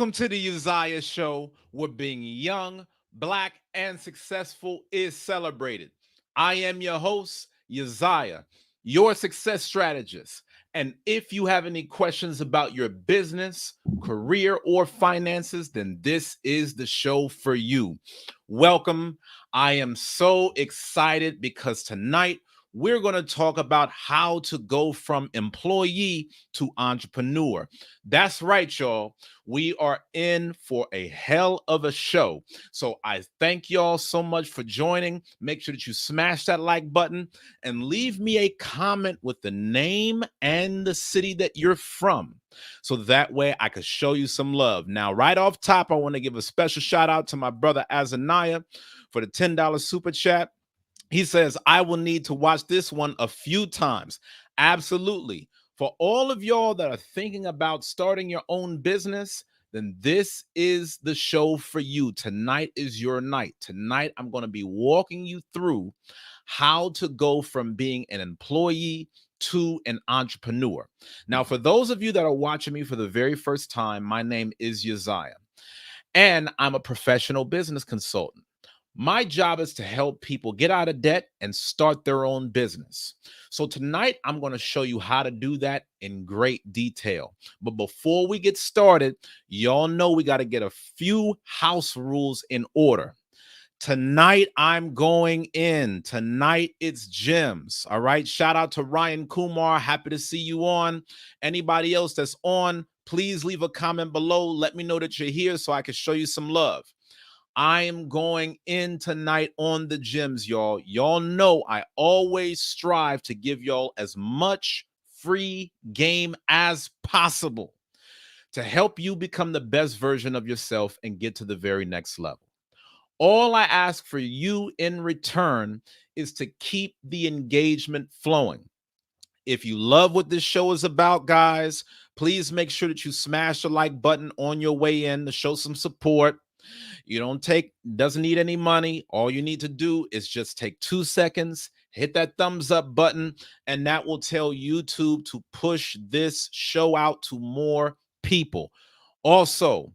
Welcome to the Uzziah Show, where being young, black, and successful is celebrated. I am your host, Uzziah, your success strategist. And if you have any questions about your business, career, or finances, then this is the show for you. Welcome. I am so excited because tonight we're going to talk about how to go from employee to entrepreneur. That's right, y'all. We are in for a hell of a show. So I thank y'all so much for joining. Make sure that you smash that like button and leave me a comment with the name and the city that you're from. So that way I could show you some love. Now, right off top, I want to give a special shout out to my brother Azaniah for the $10 super chat. He says, I will need to watch this one a few times. Absolutely. For all of y'all that are thinking about starting your own business, then this is the show for you. Tonight is your night. Tonight, I'm going to be walking you through how to go from being an employee to an entrepreneur. Now, for those of you that are watching me for the very first time, my name is Uzziah, and I'm a professional business consultant. My job is to help people get out of debt and start their own business. So tonight, I'm going to show you how to do that in great detail. But before we get started, y'all know we got to get a few house rules in order. Tonight, I'm going in. Tonight, it's gems. All right. Shout out to Ryan Kumar. Happy to see you on. Anybody else that's on, please leave a comment below. Let me know that you're here so I can show you some love. I am going in tonight on the gems, y'all. Y'all know I always strive to give y'all as much free game as possible to help you become the best version of yourself and get to the very next level. All I ask for you in return is to keep the engagement flowing. If you love what this show is about, guys, please make sure that you smash the like button on your way in to show some support. You don't take, doesn't need any money. All you need to do is just take 2 seconds, hit that thumbs up button, and that will tell YouTube to push this show out to more people. Also,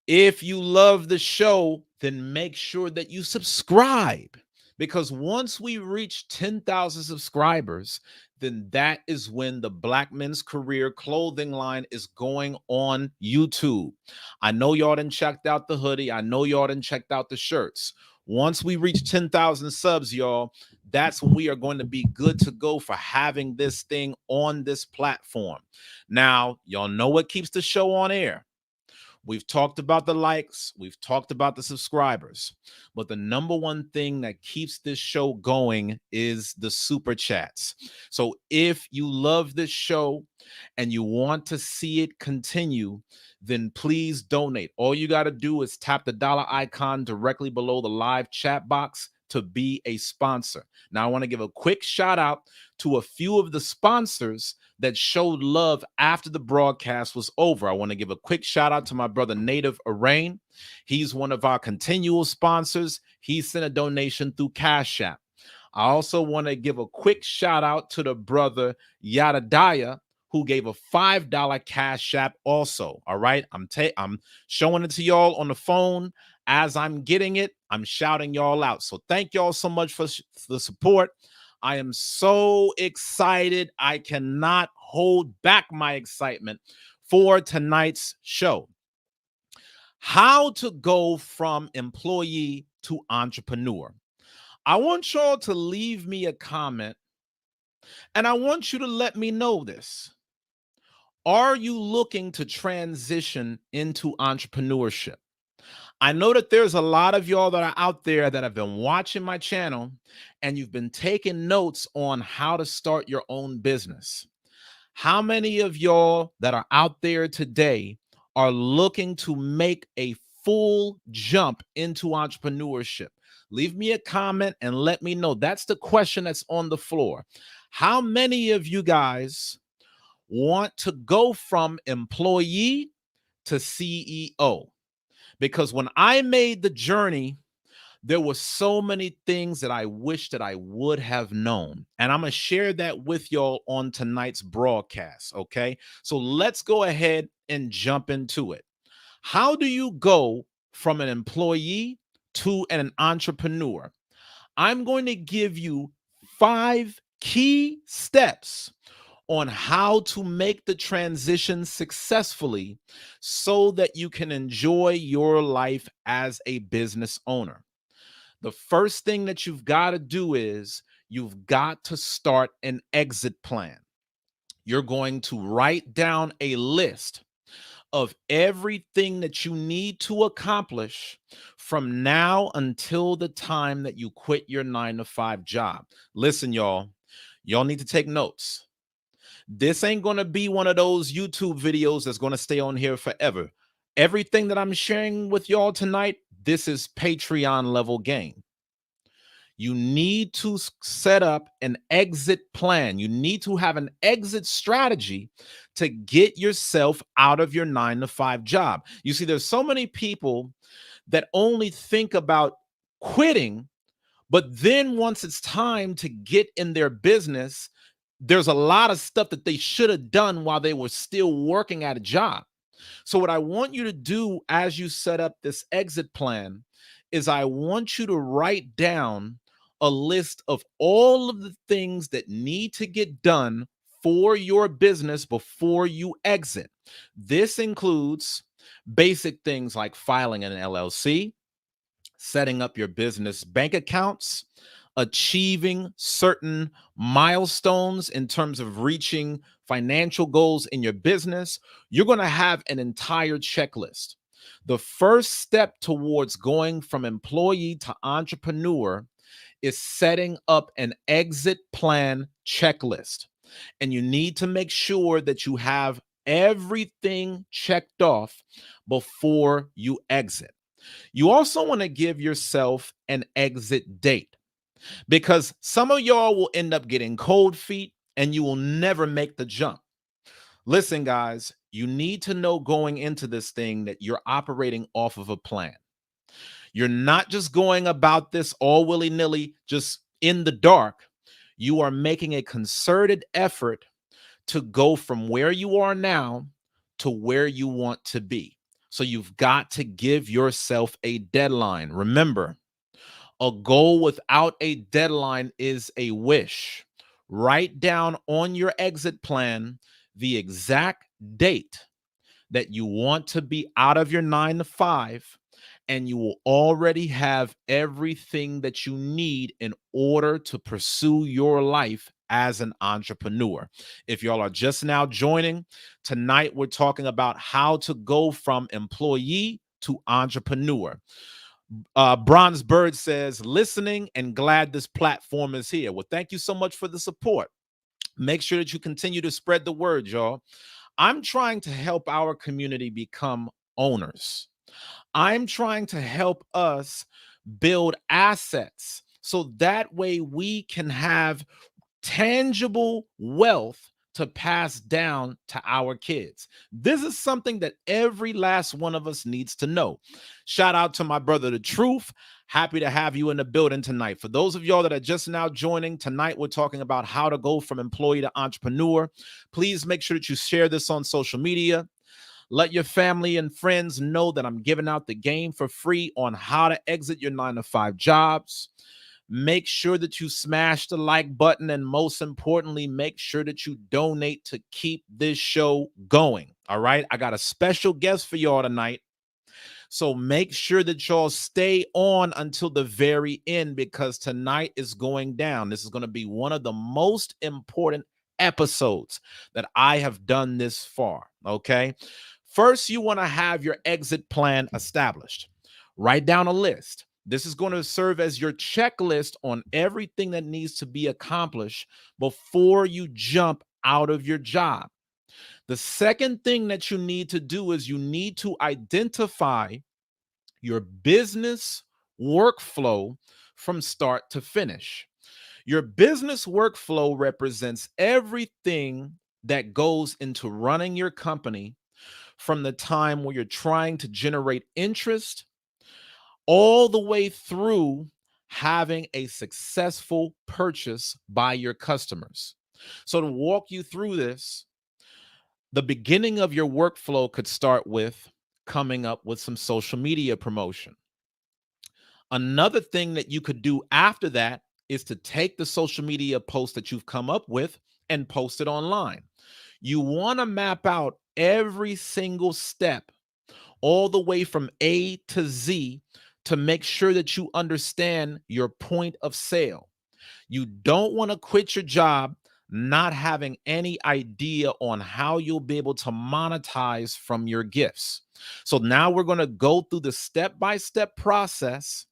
if you love the show, then make sure that you subscribe, because once we reach 10,000 subscribers, then that is when the Black Men's Career clothing line is going on YouTube. I know y'all done checked out the hoodie. I know y'all done checked out the shirts. Once we reach 10,000 subs, y'all, that's when we are going to be good to go for having this thing on this platform. Now, y'all know what keeps the show on air. We've talked about the likes, we've talked about the subscribers, but the number one thing that keeps this show going is the super chats. So if you love this show and you want to see it continue, then please donate. All you got to do is tap the dollar icon directly below the live chat box to be a sponsor. Now, I want to give a quick shout out to a few of the sponsors that showed love after the broadcast was over. I want to give a quick shout out to my brother Native Arain. He's one of our continual sponsors. He sent a donation through Cash App. I also want to give a quick shout out to the brother Yadadaya, who gave a $5 Cash App also. All right. I'm showing it to y'all on the phone. As I'm getting it, I'm shouting y'all out. So thank y'all so much for the support. I am so excited. I cannot hold back my excitement for tonight's show. How to go from employee to entrepreneur. I want y'all to leave me a comment, and I want you to let me know this. Are you looking to transition into entrepreneurship? I know that there's a lot of y'all that are out there that have been watching my channel and you've been taking notes on how to start your own business. How many of y'all that are out there today are looking to make a full jump into entrepreneurship? Leave me a comment and let me know. That's the question that's on the floor. How many of you guys want to go from employee to CEO? Because when I made the journey, there were so many things that I wish that I would have known. And I'm going to share that with y'all on tonight's broadcast. Okay. So let's go ahead and jump into it. How do you go from an employee to an entrepreneur? I'm going to give you 5 key steps on how to make the transition successfully so that you can enjoy your life as a business owner. The first thing that you've got to do is you've got to start an exit plan. You're going to write down a list of everything that you need to accomplish from now until the time that you quit your 9-to-5 job. Listen, y'all need to take notes. This ain't going to be one of those YouTube videos that's going to stay on here forever. Everything that I'm sharing with y'all tonight, this is Patreon level game. You need to set up an exit plan. You need to have an exit strategy to get yourself out of your 9-to-5 job. You see, there's so many people that only think about quitting, but then once it's time to get in their business, there's a lot of stuff that they should have done while they were still working at a job. So what I want you to do as you set up this exit plan is I want you to write down a list of all of the things that need to get done for your business before you exit. This includes basic things like filing an LLC, setting up your business bank accounts, achieving certain milestones in terms of reaching financial goals in your business, you're going to have an entire checklist. The first step towards going from employee to entrepreneur is setting up an exit plan checklist. And you need to make sure that you have everything checked off before you exit. You also want to give yourself an exit date because some of y'all will end up getting cold feet and you will never make the jump. Listen, guys, you need to know going into this thing that you're operating off of a plan. You're not just going about this all willy nilly, just in the dark. You are making a concerted effort to go from where you are now to where you want to be. So you've got to give yourself a deadline. Remember, a goal without a deadline is a wish. Write down on your exit plan the exact date that you want to be out of your 9 to 5, and you will already have everything that you need in order to pursue your life as an entrepreneur. If y'all are just now joining, tonight we're talking about how to go from employee to entrepreneur. Bronze Bird says, listening and glad this platform is here. Well, thank you so much for the support. Make sure that you continue to spread the word, y'all. I'm trying to help our community become owners. I'm trying to help us build assets so that way we can have tangible wealth to pass down to our kids. This is something that every last one of us needs to know. Shout out to my brother, The Truth. Happy to have you in the building tonight. For those of y'all that are just now joining, tonight we're talking about how to go from employee to entrepreneur. Please make sure that you share this on social media. Let your family and friends know that I'm giving out the game for free on how to exit your 9 to 5 jobs. Make sure that you smash the like button, and most importantly, make sure that you donate to keep this show going. All right. I got a special guest for y'all tonight. So make sure that y'all stay on until the very end because tonight is going down. This is going to be one of the most important episodes that I have done this far. Okay. First, you want to have your exit plan established. Write down a list. This is going to serve as your checklist on everything that needs to be accomplished before you jump out of your job. The second thing that you need to do is you need to identify your business workflow from start to finish. Your business workflow represents everything that goes into running your company from the time where you're trying to generate interest all the way through having a successful purchase by your customers. So, to walk you through this, the beginning of your workflow could start with coming up with some social media promotion. Another thing that you could do after that is to take the social media post that you've come up with and post it online. You want to map out every single step all the way from A to Z to make sure that you understand your point of sale. You don't want to quit your job not having any idea on how you'll be able to monetize from your gifts. So now we're going to go through the step-by-step process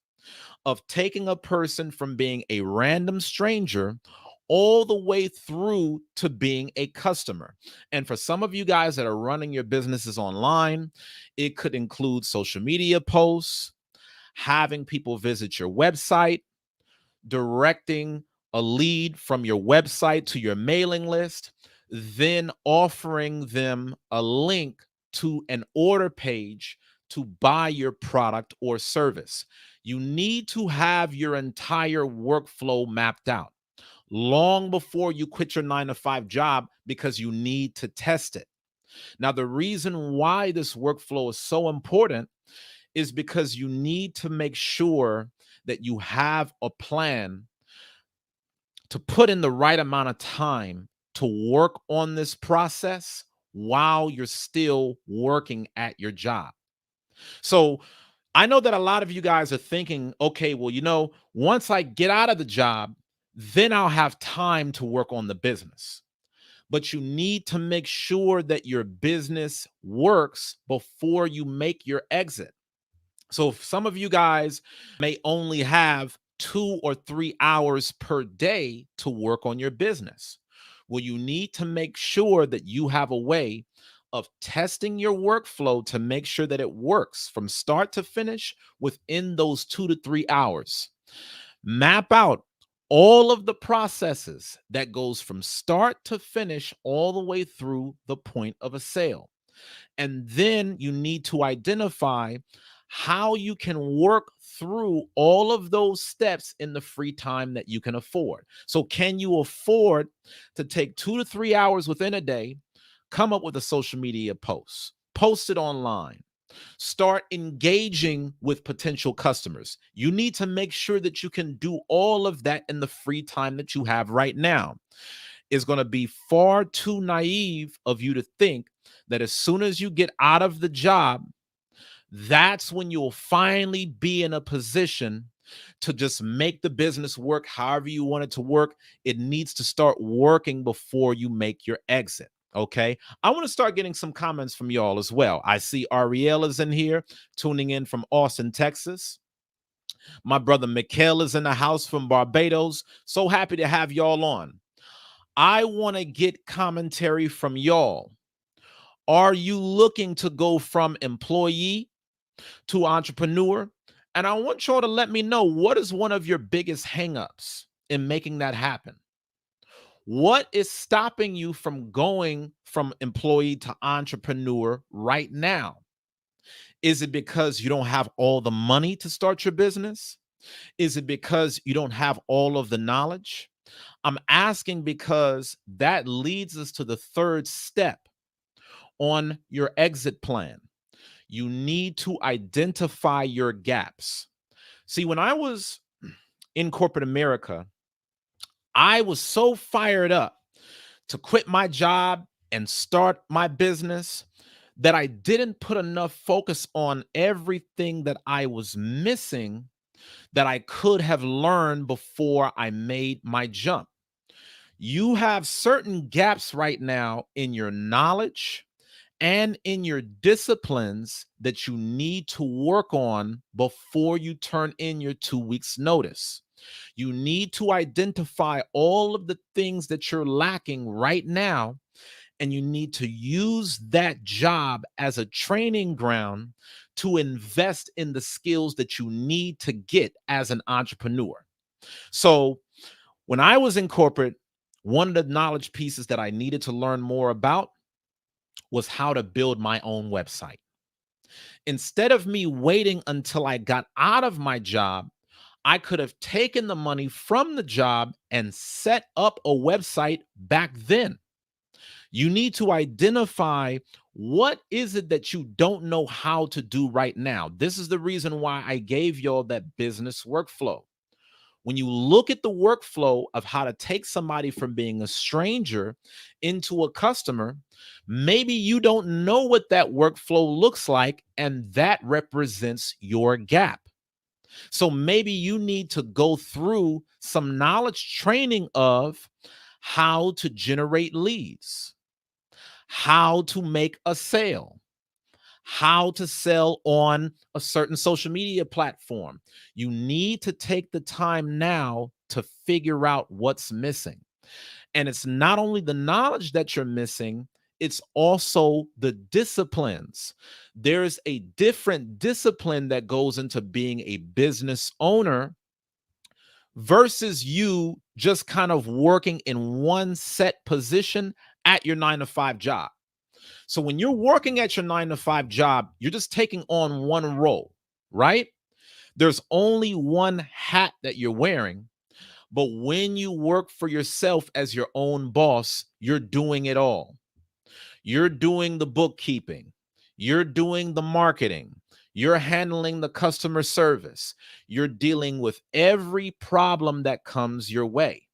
of taking a person from being a random stranger all the way through to being a customer. And for some of you guys that are running your businesses online, it could include social media posts, having people visit your website, directing a lead from your website to your mailing list, then offering them a link to an order page to buy your product or service. You need to have your entire workflow mapped out long before you quit your 9 to 5 job because you need to test it. Now, the reason why this workflow is so important is because you need to make sure that you have a plan to put in the right amount of time to work on this process while you're still working at your job. So I know that a lot of you guys are thinking, okay, well, once I get out of the job, then I'll have time to work on the business. But you need to make sure that your business works before you make your exit. So if some of you guys may only have 2 or 3 hours per day to work on your business. Well, you need to make sure that you have a way of testing your workflow to make sure that it works from start to finish within those 2 to 3 hours. Map out all of the processes that goes from start to finish all the way through the point of a sale. And then you need to identify how you can work through all of those steps in the free time that you can afford. So, can you afford to take 2 to 3 hours within a day, come up with a social media post, post it online, start engaging with potential customers? You need to make sure that you can do all of that in the free time that you have right now. It's going to be far too naive of you to think that as soon as you get out of the job, that's when you'll finally be in a position to just make the business work however you want it to work. It needs to start working before you make your exit. Okay. I want to start getting some comments from y'all as well. I see Ariel is in here tuning in from Austin, Texas. My brother Mikhail is in the house from Barbados. So happy to have y'all on. I want to get commentary from y'all. Are you looking to go from employee to entrepreneur? And I want y'all to let me know, what is one of your biggest hangups in making that happen? What is stopping you from going from employee to entrepreneur right now? Is it because you don't have all the money to start your business? Is it because you don't have all of the knowledge? I'm asking because that leads us to the third step on your exit plan. You need to identify your gaps. See, when I was in corporate America, I was so fired up to quit my job and start my business that I didn't put enough focus on everything that I was missing that I could have learned before I made my jump. You have certain gaps right now in your knowledge and in your disciplines that you need to work on before you turn in your 2 weeks notice. You need to identify all of the things that you're lacking right now, and you need to use that job as a training ground to invest in the skills that you need to get as an entrepreneur. So, when I was in corporate, one of the knowledge pieces that I needed to learn more about was how to build my own website. Instead of me waiting until I got out of my job, I could have taken the money from the job and set up a website back then. You need to identify, what is it that you don't know how to do right now. This is the reason why I gave y'all that business workflow. When you look at the workflow of how to take somebody from being a stranger into a customer, maybe you don't know what that workflow looks like, and that represents your gap. So maybe you need to go through some knowledge training of how to generate leads, how to make a sale, how to sell on a certain social media platform. You need to take the time now to figure out what's missing. And it's not only the knowledge that you're missing, it's also the disciplines. There's a different discipline that goes into being a business owner versus you just kind of working in one set position at your 9 to 5 job. So when you're working at your 9 to 5 job, you're just taking on one role, right? There's only one hat that you're wearing. But when you work for yourself as your own boss, you're doing it all. You're doing the bookkeeping, you're doing the marketing, you're handling the customer service, you're dealing with every problem that comes your way.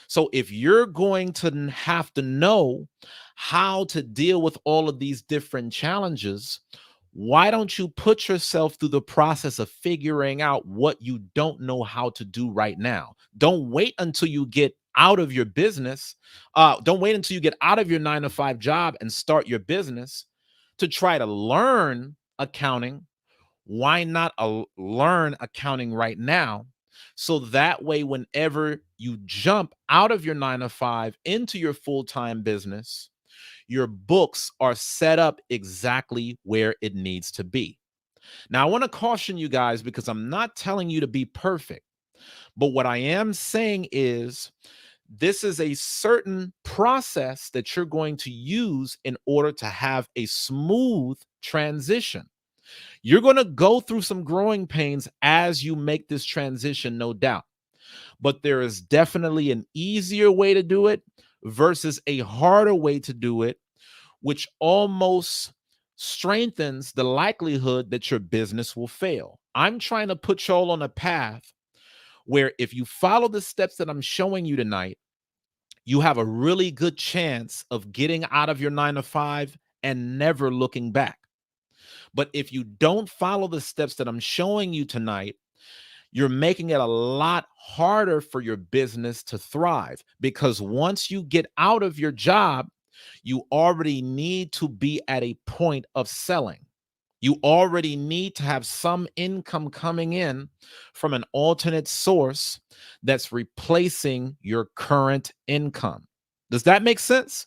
So if you're going to have to know how to deal with all of these different challenges, Why don't you put yourself through the process of figuring out what you don't know how to do right now? Don't wait until you get out of your business. Don't wait until you get out of your 9 to 5 job and start your business to try to learn accounting. Why not learn accounting right now? So that way, whenever you jump out of your 9 to 5 into your full time business, your books are set up exactly where it needs to be. Now, I want to caution you guys because I'm not telling you to be perfect, but what I am saying is this is a certain process that you're going to use in order to have a smooth transition. You're going to go through some growing pains as you make this transition, no doubt, but there is definitely an easier way to do it versus a harder way to do it, which almost strengthens the likelihood that your business will fail. I'm trying to put y'all on a path where if you follow the steps that I'm showing you tonight, you have a really good chance of getting out of your 9 to 5 and never looking back. But if you don't follow the steps that I'm showing you tonight, you're making it a lot harder for your business to thrive because once you get out of your job, you already need to be at a point of selling. You already need to have some income coming in from an alternate source that's replacing your current income. Does that make sense?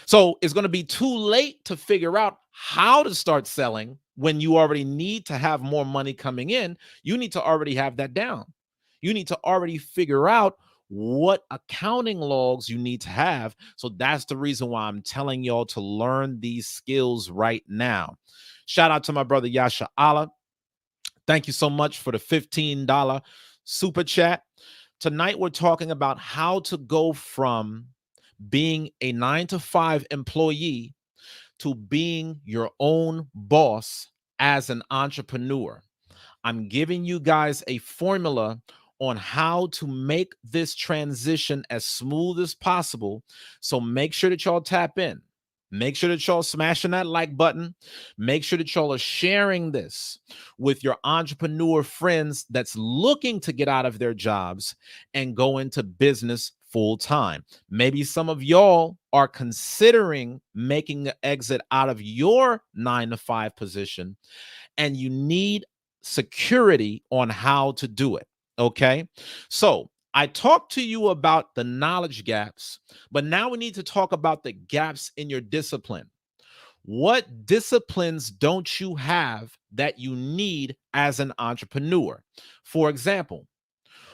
So it's going to be too late to figure out how to start selling when you already need to have more money coming in. You need to already have that down. You need to already figure out what accounting logs you need to have. So that's the reason why I'm telling y'all to learn these skills right now. Shout out to my brother Yasha Allah. Thank you so much for the $15 super chat. Tonight, we're talking about how to go from being a 9 to 5 employee to being your own boss as an entrepreneur. I'm giving you guys a formula on how to make this transition as smooth as possible. So make sure that y'all tap in. Make sure that y'all smashing that like button. Make sure that y'all are sharing this with your entrepreneur friends that's looking to get out of their jobs and go into business full time. Maybe some of y'all are considering making the exit out of your 9 to 5 position and you need security on how to do it. Okay. So I talked to you about the knowledge gaps, but now we need to talk about the gaps in your discipline. What disciplines don't you have that you need as an entrepreneur? For example,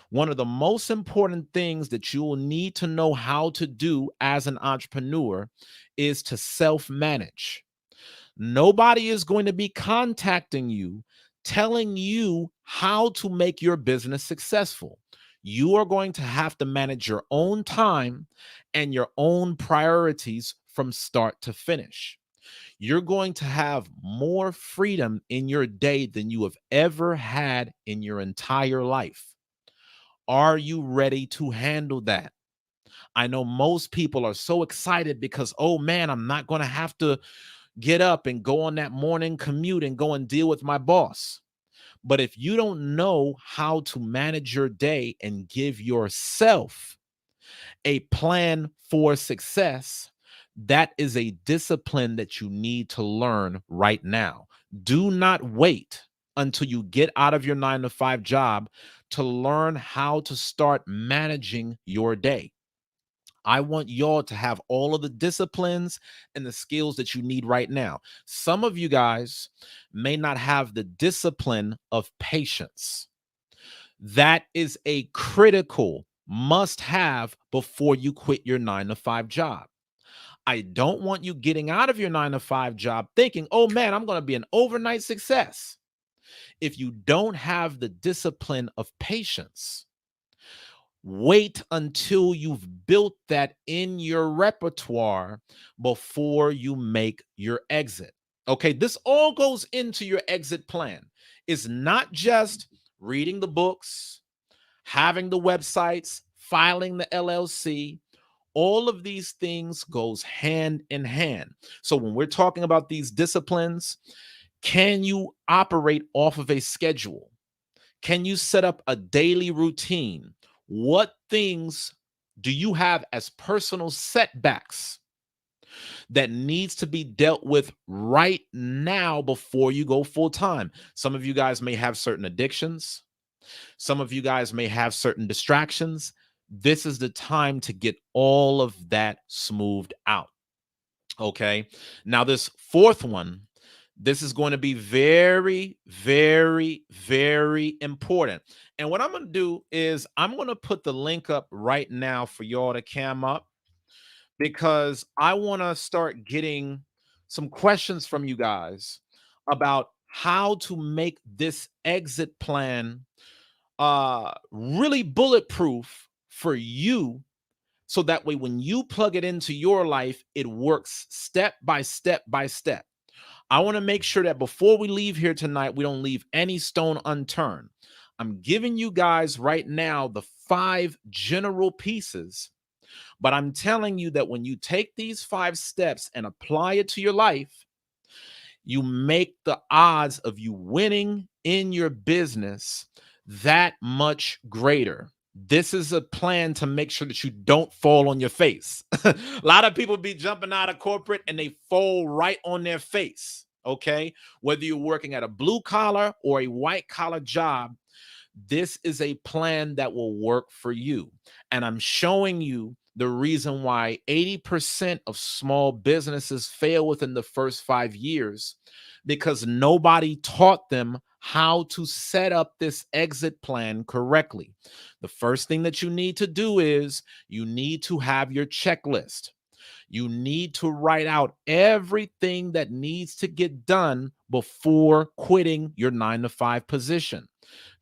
one of the most important things that you will need to know how to do as an entrepreneur is to self manage. Nobody is going to be contacting you, telling you how to make your business successful. You are going to have to manage your own time and your own priorities from start to finish. You're going to have more freedom in your day than you have ever had in your entire life. Are you ready to handle that? I know most people are so excited because, oh man, I'm not going to have to get up and go on that morning commute and go and deal with my boss. But if you don't know how to manage your day and give yourself a plan for success, that is a discipline that you need to learn right now. Do not wait until you get out of your 9 to 5 job to learn how to start managing your day. I want y'all to have all of the disciplines and the skills that you need right now. Some of you guys may not have the discipline of patience. That is a critical must have before you quit your 9 to 5 job. I don't want you getting out of your 9 to 5 job thinking, oh man, I'm going to be an overnight success. If you don't have the discipline of patience, wait until you've built that in your repertoire before you make your exit. Okay, this all goes into your exit plan. It's not just reading the books, having the websites, filing the LLC. All of these things goes hand in hand. So when we're talking about these disciplines, Can you operate off of a schedule? Can you set up a daily routine? What things do you have as personal setbacks that needs to be dealt with right now before you go full time? Some of you guys may have certain addictions. Some of you guys may have certain distractions. This is the time to get all of that smoothed out. Okay. Now, this fourth one, this is going to be very, very, very important. And what I'm going to do is I'm going to put the link up right now for y'all to cam up, because I want to start getting some questions from you guys about how to make this exit plan really bulletproof for you, so that way when you plug it into your life, it works step by step by step. I want to make sure that before we leave here tonight, we don't leave any stone unturned. I'm giving you guys right now the 5 general pieces, but I'm telling you that when you take these 5 steps and apply it to your life, you make the odds of you winning in your business that much greater. This is a plan to make sure that you don't fall on your face. A lot of people be jumping out of corporate and they fall right on their face. Okay. Whether you're working at a blue collar or a white collar job, this is a plan that will work for you. And I'm showing you the reason why 80% of small businesses fail within the first 5 years, because nobody taught them how to set up this exit plan correctly. The first thing that you need to do is you need to have your checklist. You need to write out everything that needs to get done before quitting your 9 to 5 position.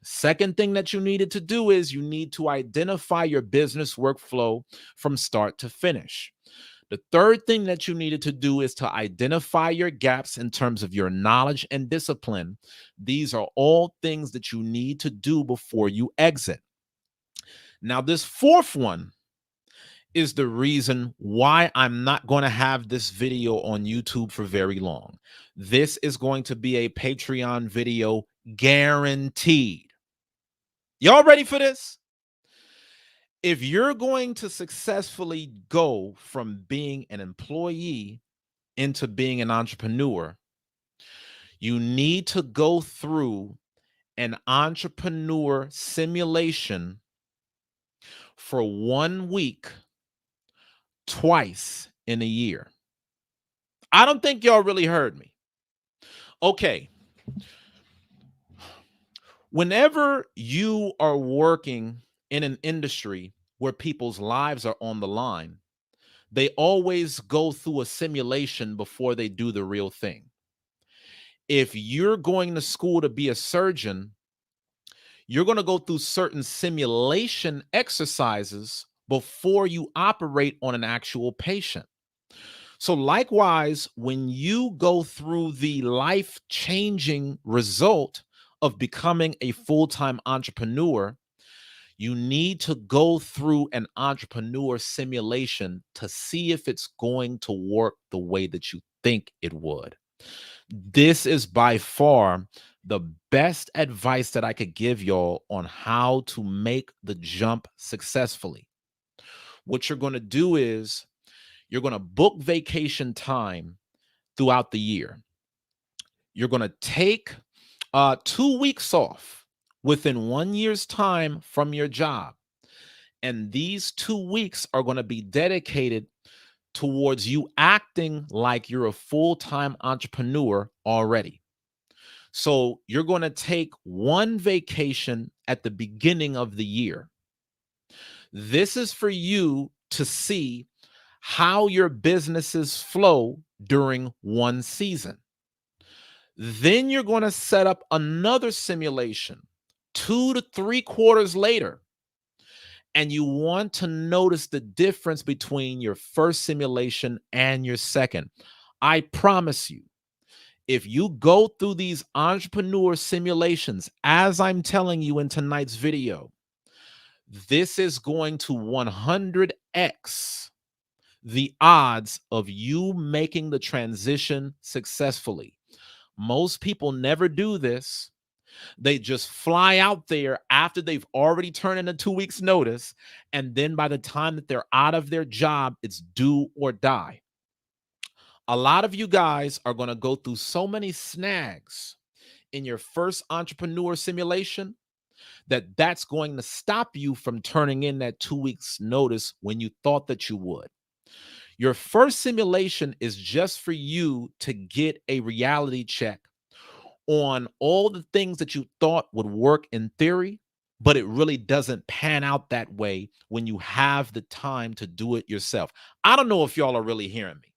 Second thing that you needed to do is you need to identify your business workflow from start to finish. The third thing that you needed to do is to identify your gaps in terms of your knowledge and discipline. These are all things that you need to do before you exit. Now, this fourth one is the reason why I'm not going to have this video on YouTube for very long. This is going to be a Patreon video, guaranteed. Y'all ready for this? If you're going to successfully go from being an employee into being an entrepreneur, you need to go through an entrepreneur simulation for 1 week, twice in a year. I don't think y'all really heard me. Okay. Whenever you are working in an industry where people's lives are on the line, they always go through a simulation before they do the real thing. If you're going to school to be a surgeon, you're going to go through certain simulation exercises before you operate on an actual patient. So likewise, when you go through the life-changing result of becoming a full-time entrepreneur, you need to go through an entrepreneur simulation to see if it's going to work the way that you think it would. This is by far the best advice that I could give y'all on how to make the jump successfully. What you're going to do is you're going to book vacation time throughout the year. You're going to take 2 weeks off within 1 year's time from your job. And these 2 weeks are going to be dedicated towards you acting like you're a full-time entrepreneur already. So you're going to take one vacation at the beginning of the year. This is for you to see how your businesses flow during one season. Then you're going to set up another simulation 2 to 3 quarters later. And you want to notice the difference between your first simulation and your second. I promise you, if you go through these entrepreneur simulations, as I'm telling you in tonight's video, this is going to 100x the odds of you making the transition successfully. Most people never do this. They just fly out there after they've already turned in a 2 weeks notice. And then by the time that they're out of their job, it's do or die. A lot of you guys are going to go through so many snags in your first entrepreneur simulation that's going to stop you from turning in that 2 weeks notice when you thought that you would. Your first simulation is just for you to get a reality check on all the things that you thought would work in theory, but it really doesn't pan out that way when you have the time to do it yourself. I don't know if y'all are really hearing me.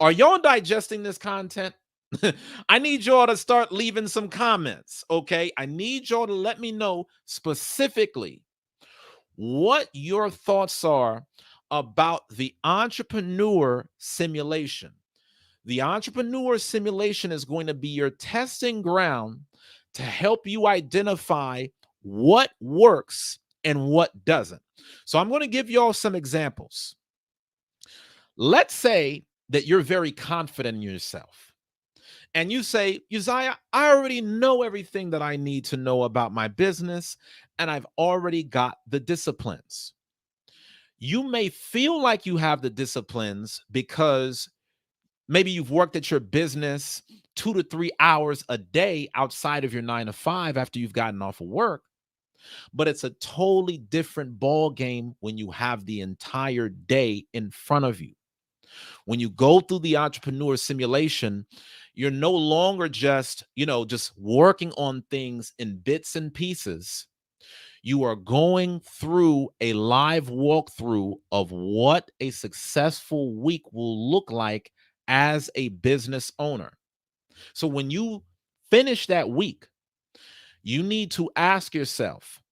Are y'all digesting this content? I need y'all to start leaving some comments, okay? I need y'all to let me know specifically what your thoughts are about the entrepreneur simulation. The entrepreneur simulation is going to be your testing ground to help you identify what works and what doesn't. So I'm going to give y'all some examples. Let's say that you're very confident in yourself and you say, Uzziah, I already know everything that I need to know about my business, and I've already got the disciplines. You may feel like you have the disciplines because maybe you've worked at your business 2 to 3 hours a day outside of your 9 to 5 after you've gotten off of work. But it's a totally different ball game when you have the entire day in front of you. When you go through the entrepreneur simulation, you're no longer just working on things in bits and pieces. You are going through a live walkthrough of what a successful week will look like as a business owner. So when you finish that week, you need to ask yourself,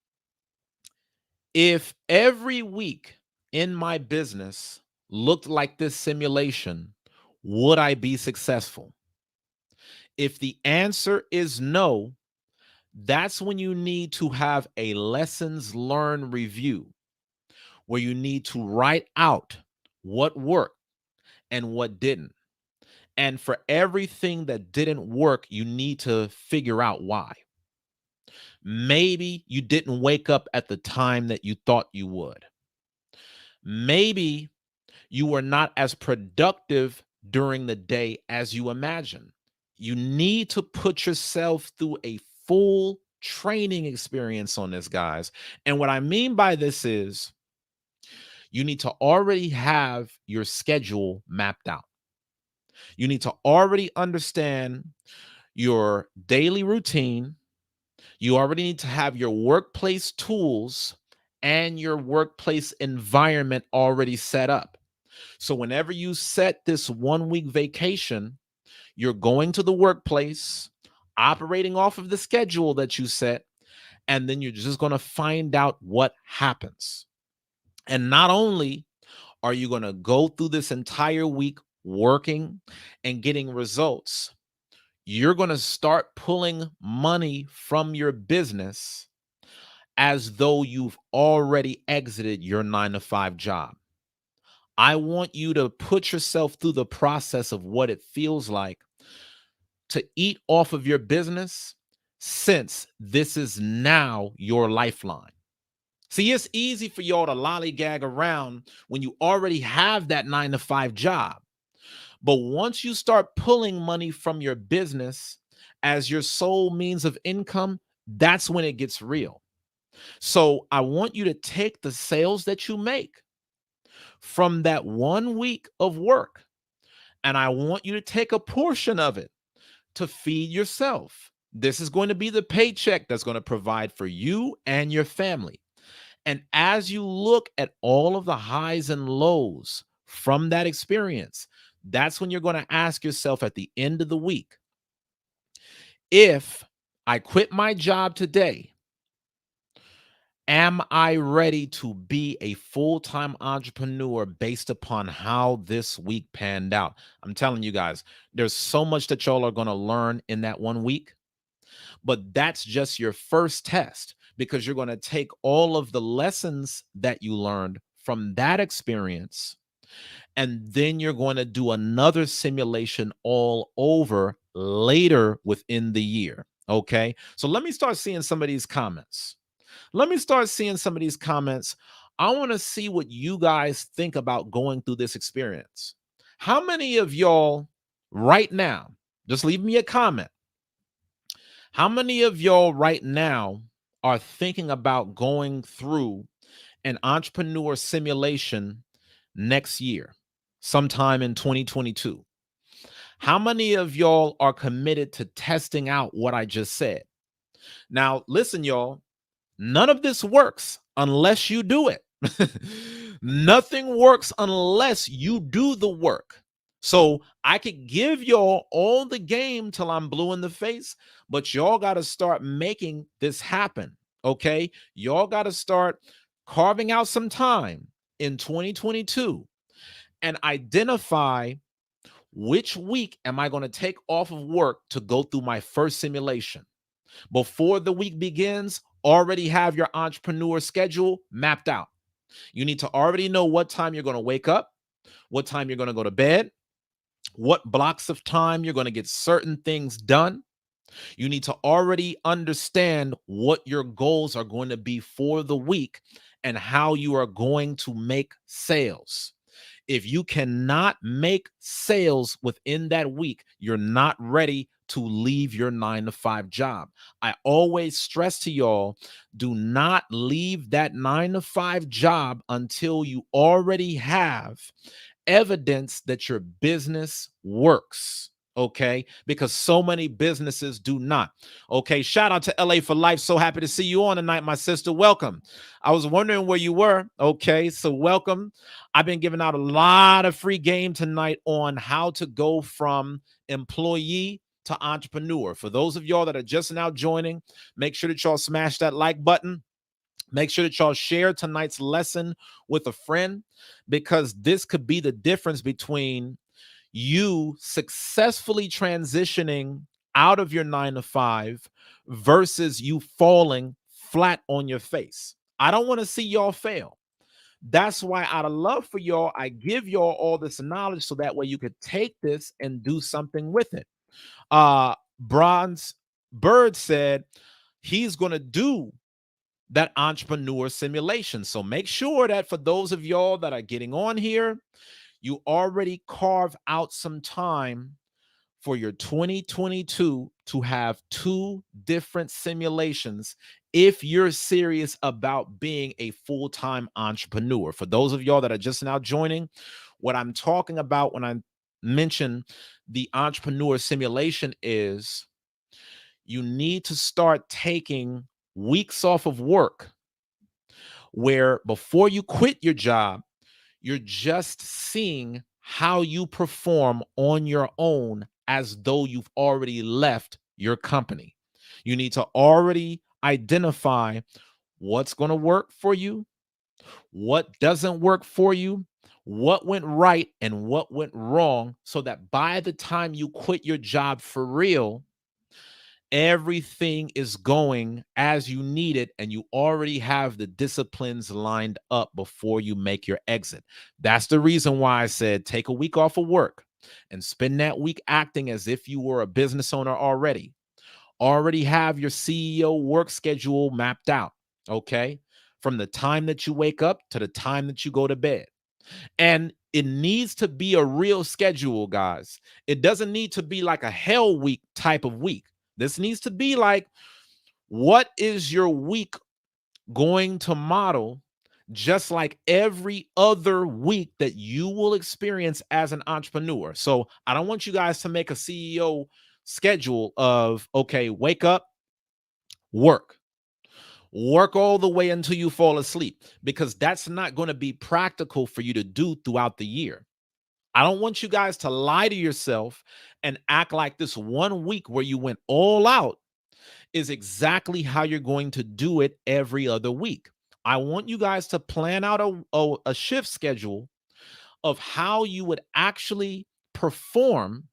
if every week in my business looked like this simulation, would I be successful? If the answer is no, that's when you need to have a lessons learned review where you need to write out what worked and what didn't. And for everything that didn't work, you need to figure out why. Maybe you didn't wake up at the time that you thought you would. Maybe you were not as productive during the day as you imagined. You need to put yourself through a full training experience on this, guys. And what I mean by this is you need to already have your schedule mapped out. You need to already understand your daily routine. You already need to have your workplace tools and your workplace environment already set up. So whenever you set this 1 week vacation, you're going to the workplace, operating off of the schedule that you set, and then you're just going to find out what happens. And not only are you going to go through this entire week working and getting results, you're going to start pulling money from your business as though you've already exited your 9 to 5 job. I want you to put yourself through the process of what it feels like to eat off of your business, since this is now your lifeline. See, it's easy for y'all to lollygag around when you already have that 9 to 5 job. But once you start pulling money from your business as your sole means of income, that's when it gets real. So I want you to take the sales that you make from that 1 week of work, and I want you to take a portion of it to feed yourself. This is going to be the paycheck that's going to provide for you and your family. And as you look at all of the highs and lows from that experience, that's when you're going to ask yourself at the end of the week, if I quit my job today, am I ready to be a full-time entrepreneur based upon how this week panned out? I'm telling you guys, there's so much that y'all are going to learn in that 1 week, but that's just your first test, because you're going to take all of the lessons that you learned from that experience, and then you're going to do another simulation all over later within the year. Okay. So let me start seeing some of these comments. Let me start seeing some of these comments. I want to see what you guys think about going through this experience. How many of y'all right now, just leave me a comment. How many of y'all right now are thinking about going through an entrepreneur simulation next year, sometime in 2022? How many of y'all are committed to testing out what I just said? Now, listen, y'all, none of this works unless you do it. Nothing works unless you do the work. So I could give y'all all the game till I'm blue in the face, but y'all got to start making this happen. Okay. Y'all got to start carving out some time in 2022 and identify which week am I going to take off of work to go through my first simulation. Before the week begins, already have your entrepreneur schedule mapped out. You need to already know what time you're going to wake up, what time you're going to go to bed, what blocks of time you're going to get certain things done. You need to already understand what your goals are going to be for the week and how you are going to make sales. If you cannot make sales within that week, you're not ready to leave your 9 to 5 job. I always stress to y'all, do not leave that 9 to 5 job until you already have evidence that your business works. Okay, because so many businesses do not. Okay, shout out to LA for life. So happy to see you on tonight, my sister. Welcome. I was wondering where you were. Okay, so welcome. I've been giving out a lot of free game tonight on how to go from employee to entrepreneur. For those of y'all that are just now joining, make sure that y'all smash that like button. Make sure that y'all share tonight's lesson with a friend, because this could be the difference between you successfully transitioning out of your 9 to 5 versus you falling flat on your face. I don't want to see y'all fail. That's why, out of love for y'all, I give y'all all this knowledge so that way you could take this and do something with it. Bronze Bird said he's going to do that entrepreneur simulation. So make sure that for those of y'all that are getting on here, you already carve out some time for your 2022 to have 2 different simulations if you're serious about being a full-time entrepreneur. For those of y'all that are just now joining, what I'm talking about when I mention the entrepreneur simulation is you need to start taking weeks off of work where before you quit your job, you're just seeing how you perform on your own as though you've already left your company. You need to already identify what's going to work for you, what doesn't work for you, what went right and what went wrong, so that by the time you quit your job for real, everything is going as you need it and you already have the disciplines lined up before you make your exit. That's the reason why I said take a week off of work and spend that week acting as if you were a business owner already. Already have your CEO work schedule mapped out, okay? From the time that you wake up to the time that you go to bed. And it needs to be a real schedule, guys. It doesn't need to be like a hell week type of week. This needs to be like, what is your week going to model, just like every other week that you will experience as an entrepreneur? So I don't want you guys to make a CEO schedule of, okay, wake up, work, work all the way until you fall asleep, because that's not going to be practical for you to do throughout the year. I don't want you guys to lie to yourself and act like this one week where you went all out is exactly how you're going to do it every other week. I want you guys to plan out a shift schedule of how you would actually perform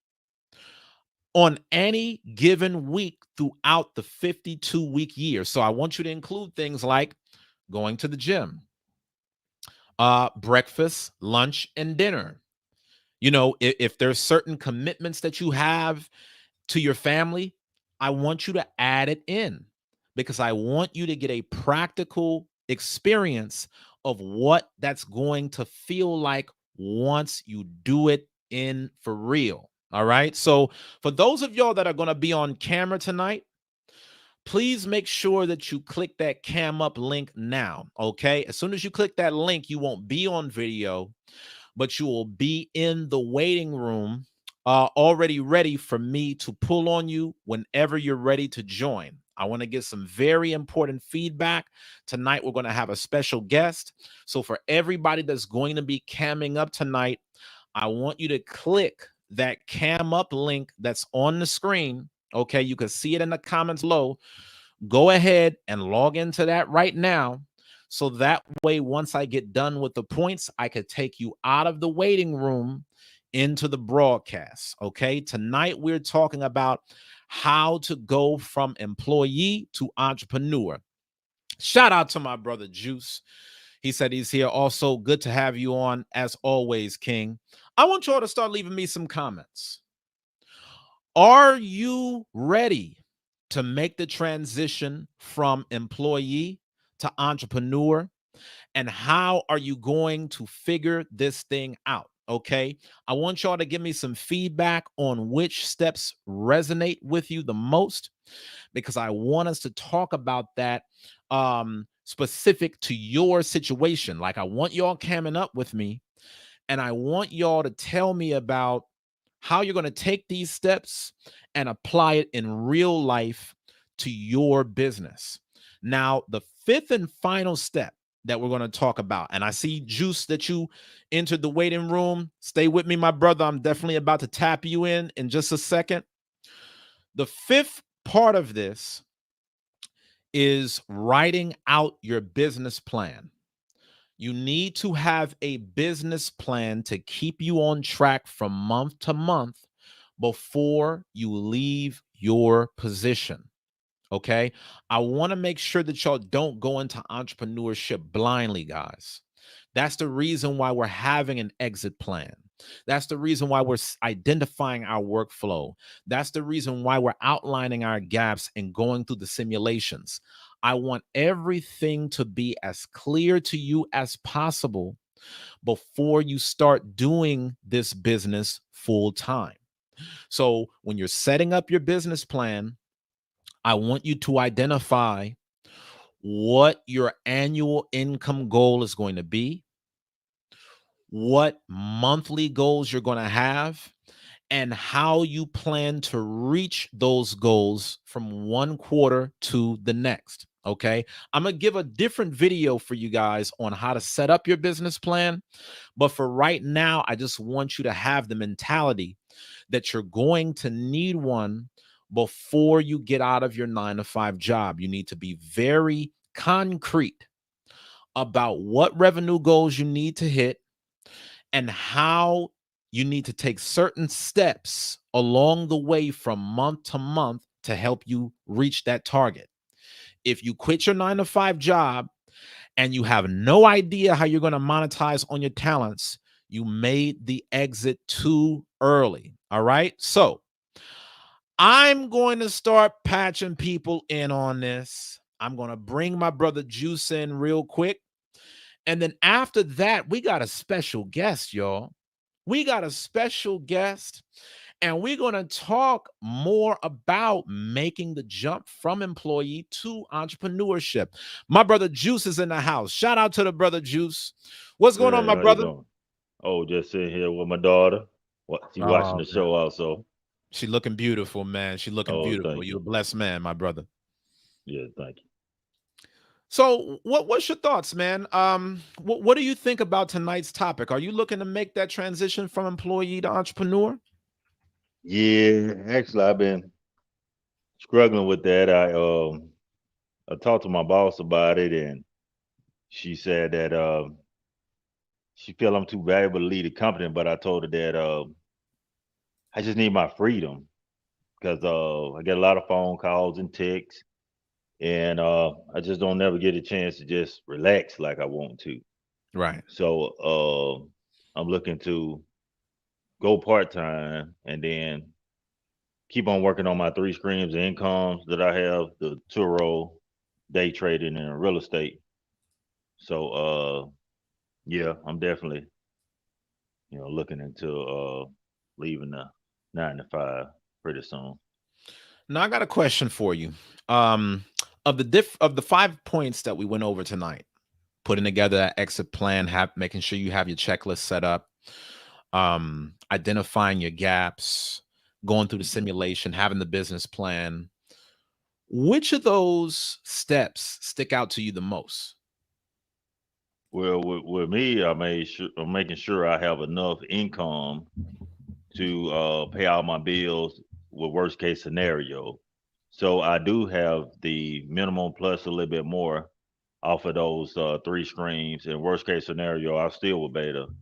on any given week throughout the 52-week year. So I want you to include things like going to the gym, breakfast, lunch, and dinner. You know, if there's certain commitments that you have to your family, I want you to add it in because I want you to get a practical experience of what that's going to feel like once you do it in for real. All right. So, for those of y'all that are going to be on camera tonight, please make sure that you click that cam up link now. Okay. As soon as you click that link, you won't be on video, but you will be in the waiting room, already ready for me to pull on you whenever you're ready to join. I want to get some very important feedback. Tonight, we're going to have a special guest. So, for everybody that's going to be camming up tonight, I want you to click that cam up link that's on the screen. Okay, you can see it in the comments below. Go ahead and log into that right now. So that way, once I get done with the points, I could take you out of the waiting room into the broadcast. Okay. Tonight, we're talking about how to go from employee to entrepreneur. Shout out to my brother Juice. He said he's here. Also, good to have you on as always, King. I want y'all to start leaving me some comments. Are you ready to make the transition from employee to entrepreneur? And how are you going to figure this thing out? Okay. I want y'all to give me some feedback on which steps resonate with you the most, because I want us to talk about that specific to your situation. Like, I want y'all camming up with me, and I want y'all to tell me about how you're going to take these steps and apply it in real life to your business. Now, the fifth and final step that we're going to talk about, and I see Juice that you entered the waiting room. Stay with me, my brother. I'm definitely about to tap you in just a second. The fifth part of this is writing out your business plan. You need to have a business plan to keep you on track from month to month before you leave your position. Okay. I want to make sure that y'all don't go into entrepreneurship blindly, guys. That's the reason why we're having an exit plan. That's the reason why we're identifying our workflow. That's the reason why we're outlining our gaps and going through the simulations. I want everything to be as clear to you as possible before you start doing this business full time. So, when you're setting up your business plan, I want you to identify what your annual income goal is going to be, what monthly goals you're going to have, and how you plan to reach those goals from one quarter to the next. Okay. I'm going to give a different video for you guys on how to set up your business plan. But for right now, I just want you to have the mentality that you're going to need one before you get out of your 9 to 5 job. You need to be very concrete about what revenue goals you need to hit and how you need to take certain steps along the way from month to month to help you reach that target. If you quit your 9 to 5 job and you have no idea how you're going to monetize on your talents, you made the exit too early. All right. So I'm going to start patching people in on this. I'm going to bring my brother Juice in real quick. And then after that, we got a special guest, y'all. We got a special guest, and we're going to talk more about making the jump from employee to entrepreneurship. My brother Juice is in the house. Shout out to the brother Juice. What's going on, Good. my How you brother? doing? Oh, just sitting here with my daughter. What? She watching Oh, the man. show also. She looking beautiful, man. She looking Oh, beautiful. thank You're you. a blessed man, my brother. Yeah, thank you. So, what's your thoughts, man? What do you think about tonight's topic? Are you looking to make that transition from employee to entrepreneur? Yeah, actually, I've been struggling with that. I talked to my boss about it, and she said that she feel I'm too valuable to lead a company. But I told her that I just need my freedom because I get a lot of phone calls and texts, and I just don't never get a chance to just relax like I want to. Right. So I'm looking to go part time and then keep on working on my three streams of incomes that I have: the Turo, day trading, and real estate. So yeah, I'm definitely looking into leaving the 9 to 5 pretty soon. Now I got a question for you. Um, of the 5 points that we went over tonight, putting together that exit plan, making sure you have your checklist set up, identifying your gaps, going through the simulation, having the business plan. Which of those steps stick out to you the most? Well, with me, I'm making sure I have enough income to pay all my bills with worst case scenario. So I do have the minimum plus a little bit more off of those three streams. In worst case scenario, I still would be able to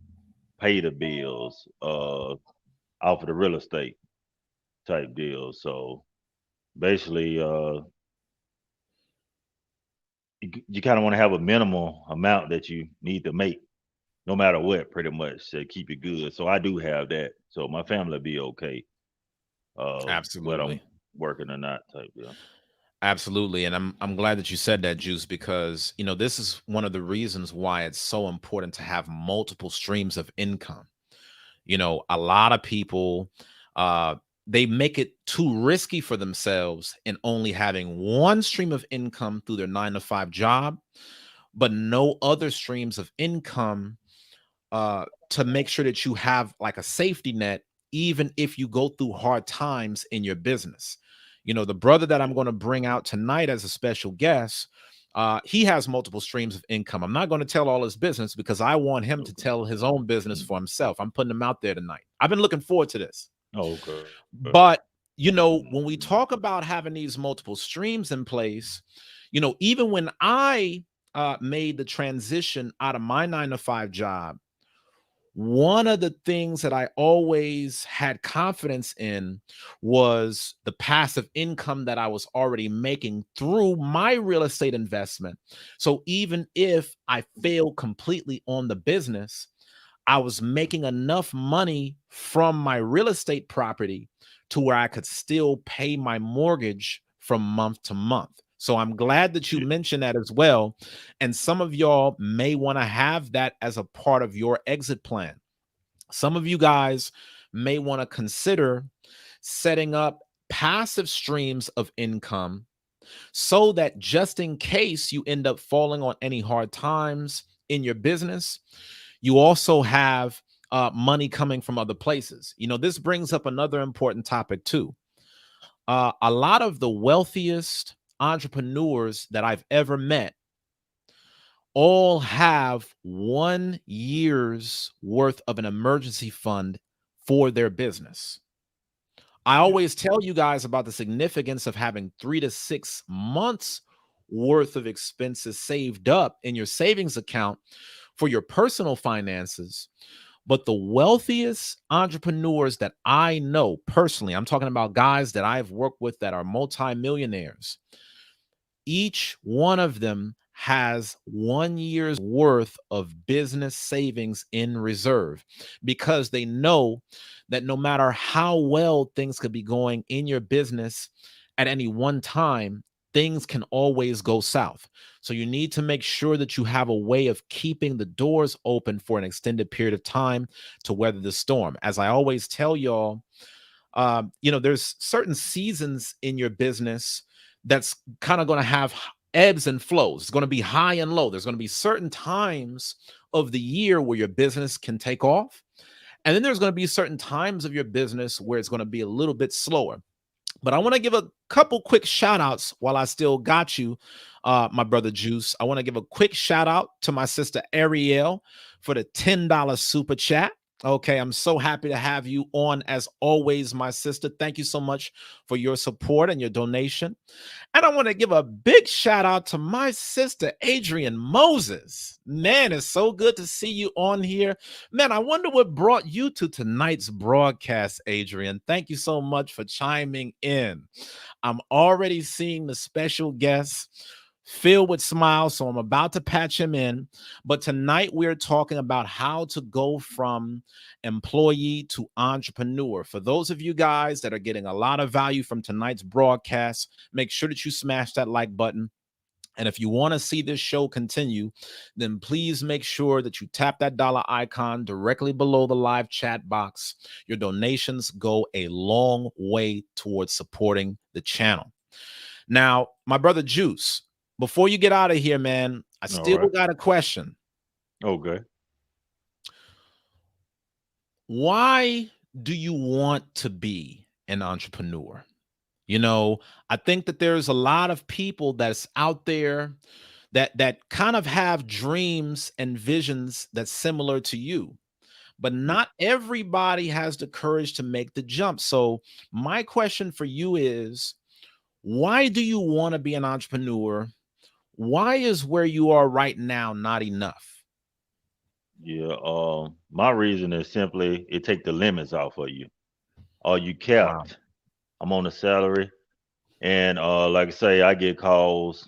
pay the bills off of the real estate type deals. So basically, you kind of want to have a minimal amount that you need to make no matter what, pretty much to keep it good. So I do have that. So my family will be okay, whether I'm Absolutely. working or not type deal. Absolutely. And I'm glad that you said that, Juice, because this is one of the reasons why it's so important to have multiple streams of income. A lot of people uh they make it too risky for themselves in only having one stream of income through their 9 to 5 job, but no other streams of income to make sure that you have like a safety net, even if you go through hard times in your business. The brother that I'm going to bring out tonight as a special guest, he has multiple streams of income. I'm not going to tell all his business because I want him to Okay. tell his own business for himself. I'm putting him out there tonight. I've been looking forward to this. Okay. But when we Mhm. talk about having these multiple streams in place, even when I made the transition out of my 9 to 5 job, one of the things that I always had confidence in was the passive income that I was already making through my real estate investment. So even if I failed completely on the business, I was making enough money from my real estate property to where I could still pay my mortgage from month to month. So I'm glad that you Yeah. mentioned that as well. And some of y'all may want to have that as a part of your exit plan. Some of you guys may want to consider setting up passive streams of income so that just in case you end up falling on any hard times in your business, you also have money coming from other places. This brings up another important topic too. A lot of the wealthiest entrepreneurs that I've ever met all have 1 year's worth of an emergency fund for their business. I Yeah. always tell you guys about the significance of having 3 to 6 months worth of expenses saved up in your savings account for your personal finances. But the wealthiest entrepreneurs that I know personally, I'm talking about guys that I've worked with that are multimillionaires, each one of them has 1 year's worth of business savings in reserve because they know that no matter how well things could be going in your business at any one time, things can always go south. So you need to make sure that you have a way of keeping the doors open for an extended period of time to weather the storm. As I always tell y'all, there's certain seasons in your business that's kind of going to have ebbs and flows. It's going to be high and low. There's going to be certain times of the year where your business can take off. And then there's going to be certain times of your business where it's going to be a little bit slower. But I want to give a couple quick shout outs while I still got you, my brother Juice. I want to give a quick shout out to my sister Ariel for the $10 super chat. Okay, I'm so happy to have you on as always, my sister. Thank you so much for your support and your donation. And I want to give a big shout out to my sister, Adrian Moses. Man, it's so good to see you on here. Man, I wonder what brought you to tonight's broadcast, Adrian. Thank you so much for chiming in. I'm already seeing the special guests filled with smiles. So I'm about to patch him in. But tonight we're talking about how to go from employee to entrepreneur. For those of you guys that are getting a lot of value from tonight's broadcast, make sure that you smash that like button. And if you want to see this show continue, then please make sure that you tap that dollar icon directly below the live chat box. Your donations go a long way towards supporting the channel. Now, my brother Juice, before you get out of here, man, I All still right. got a question. Okay. Why do you want to be an entrepreneur? You know, I think that there's a lot of people that's out there that kind of have dreams and visions that's similar to you, but Yeah. not everybody has the courage to make the jump. So my question for you is, why do you want to be an entrepreneur? Why is where you are right now not enough? Yeah. My reason is simply it take the limits off of you. Are you Wow. capped? I'm on a salary, and like I say, I get calls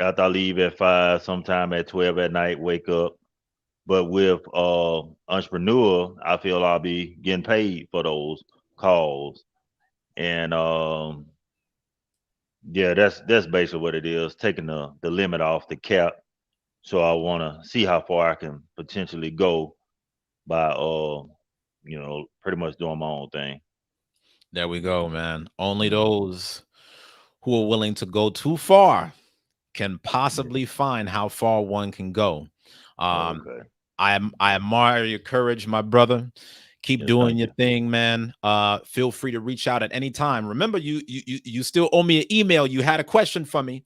after I leave at 5, sometime at 12 at night. Wake up. But with entrepreneur, I feel I'll be getting paid for those calls, and yeah, that's basically what it is. Taking the limit off the cap. So I want to see how far I can potentially go by pretty much doing my own thing. There we go, man. Only Mm, those who are willing to go too far can yeah. possibly find how far one can go. Um, Okay. I admire your courage, my brother. Keep Yeah. doing Thank your you. thing, man. Feel free to reach out at any time. Remember, you still owe me an email. You had a question for me.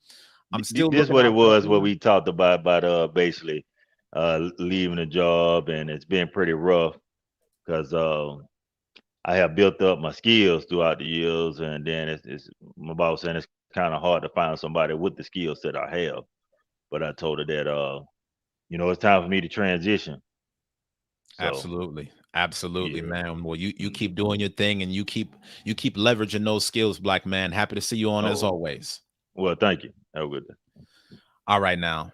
I'm still This looking what it out for that was. What email. we talked about basically leaving the job, and it's been pretty rough because I have built up my skills throughout the years, and then it's my boss saying it's kind of hard to find somebody with the skills that I have. But I told her that it's time for me to transition. So Absolutely. Absolutely, yeah. man. Well, you Mm. keep doing your thing and you keep leveraging those skills, black man. Happy to see you on as Oh, always. well, thank you. Have a good day. All right now.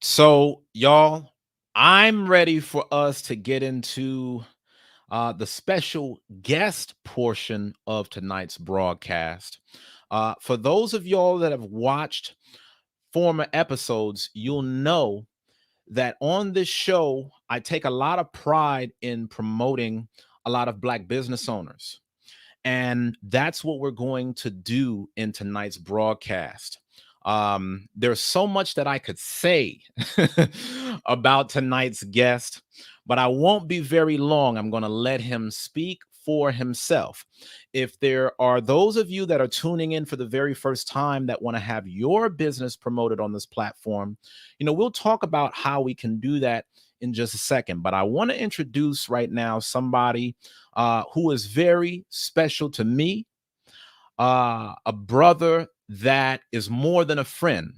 So, y'all, I'm ready for us to get into the special guest portion of tonight's broadcast. For those of y'all that have watched former episodes, you'll know that on this show, I take a lot of pride in promoting a lot of Black business owners. And that's what we're going to do in tonight's broadcast. There's so much that I could say about tonight's guest, but I won't be very long. I'm going to let him speak for himself. If there are those of you that are tuning in for the very first time that want to have your business promoted on this platform, we'll talk about how we can do that in just a second. But I want to introduce right now somebody who is very special to me, a brother that is more than a friend.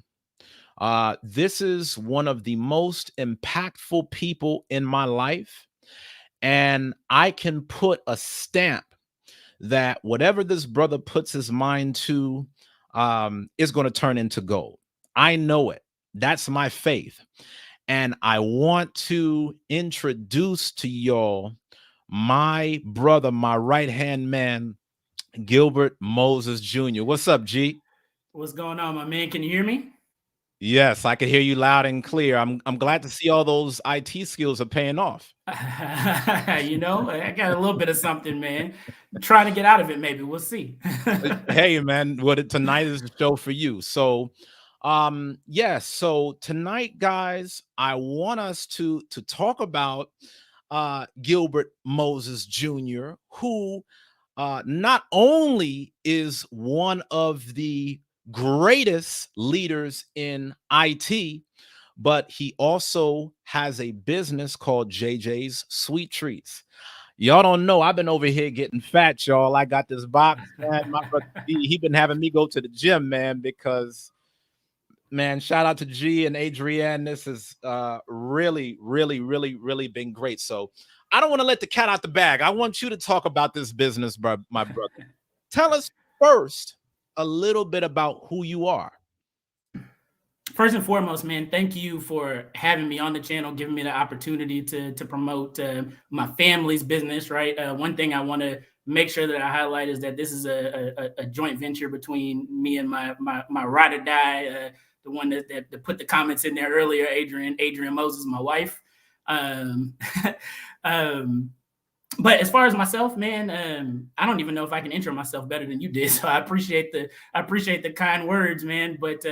This is one of the most impactful people in my life, and I can put a stamp that whatever this brother puts his mind to is going to turn into gold. I know it. That's my faith. And I want to introduce to y'all my brother, my right hand man, Gilbert Moses Jr. What's up, G? What's going on, my man? Can you hear me? Yes, I can hear you loud and clear. I'm glad to see all those IT skills are paying off. I got a little bit of something, man. Trying to get out of it, maybe. We'll see. Hey, man, tonight is the show for you. So, yes. So tonight, guys, I want us to talk about Gilbert Moses Jr., who not only is one of the greatest leaders in IT, but he also has a business called JJ's Sweet Treats. Y'all don't know, I've been over here getting fat, y'all. I got this box, man. My brother G, he been having me go to the gym, man, because man, shout out to G and Adrienne. This is really, really, really, really been great. So I don't want to let the cat out the bag. I want you to talk about this business, my brother. Tell us first a little bit about who you are. First and foremost, man, thank you for having me on the channel, giving me the opportunity to promote my family's business. Right. One thing I want to make sure that I highlight is that this is a joint venture between me and my ride or die, the one that put the comments in there earlier, Adrian Moses, my wife. Um, um, but as far as myself, man, I don't even know if I can intro myself better than you did. So I appreciate the kind words, man. But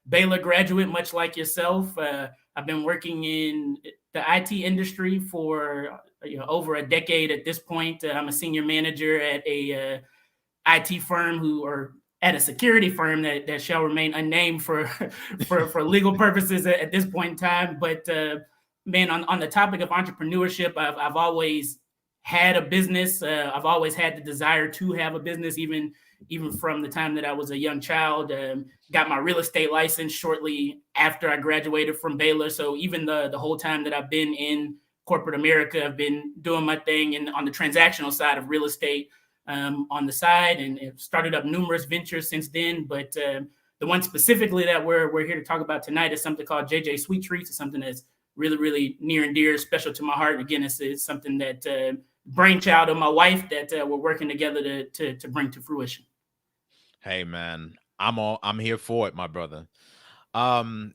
Baylor graduate, much like yourself, I've been working in the IT industry for over a decade at this point. I'm a senior manager at a IT firm or at a security firm that shall remain unnamed for for legal purposes at this point in time. But man, on the topic of entrepreneurship, I've always had a business. I've always had the desire to have a business, even from the time that I was a young child. Got my real estate license shortly after I graduated from Baylor. So even the whole time that I've been in corporate America, I've been doing my thing and on the transactional side of real estate on the side, and have started up numerous ventures since then. But the one specifically that we're here to talk about tonight is something called JJ Sweet Treats. It's something that's really, really near and dear, special to my heart. And again, it's something that brainchild of my wife that we're working together to bring to fruition. Hey man, I'm here for it, my brother. One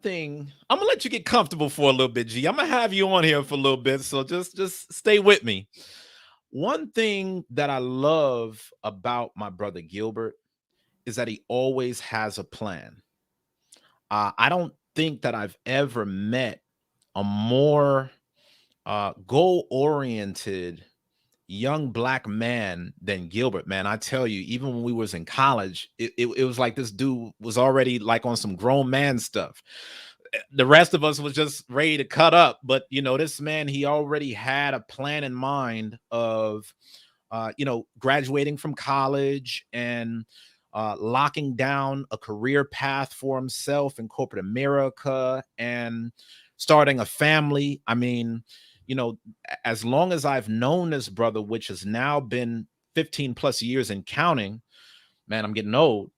thing, I'm gonna let you get comfortable for a little bit, G. I'm gonna have you on here for a little bit, so just stay with me. One thing that I love about my brother Gilbert is that he always has a plan. I don't think that I've ever met a more goal oriented young black man than Gilbert, man. I tell you, even when we was in college, it was like this dude was already like on some grown man stuff. The rest of us was just ready to cut up, but this man, he already had a plan in mind of graduating from college and locking down a career path for himself in corporate America and starting a family. I mean, as long as I've known this brother, which has now been 15 plus years and counting, man, I'm getting old.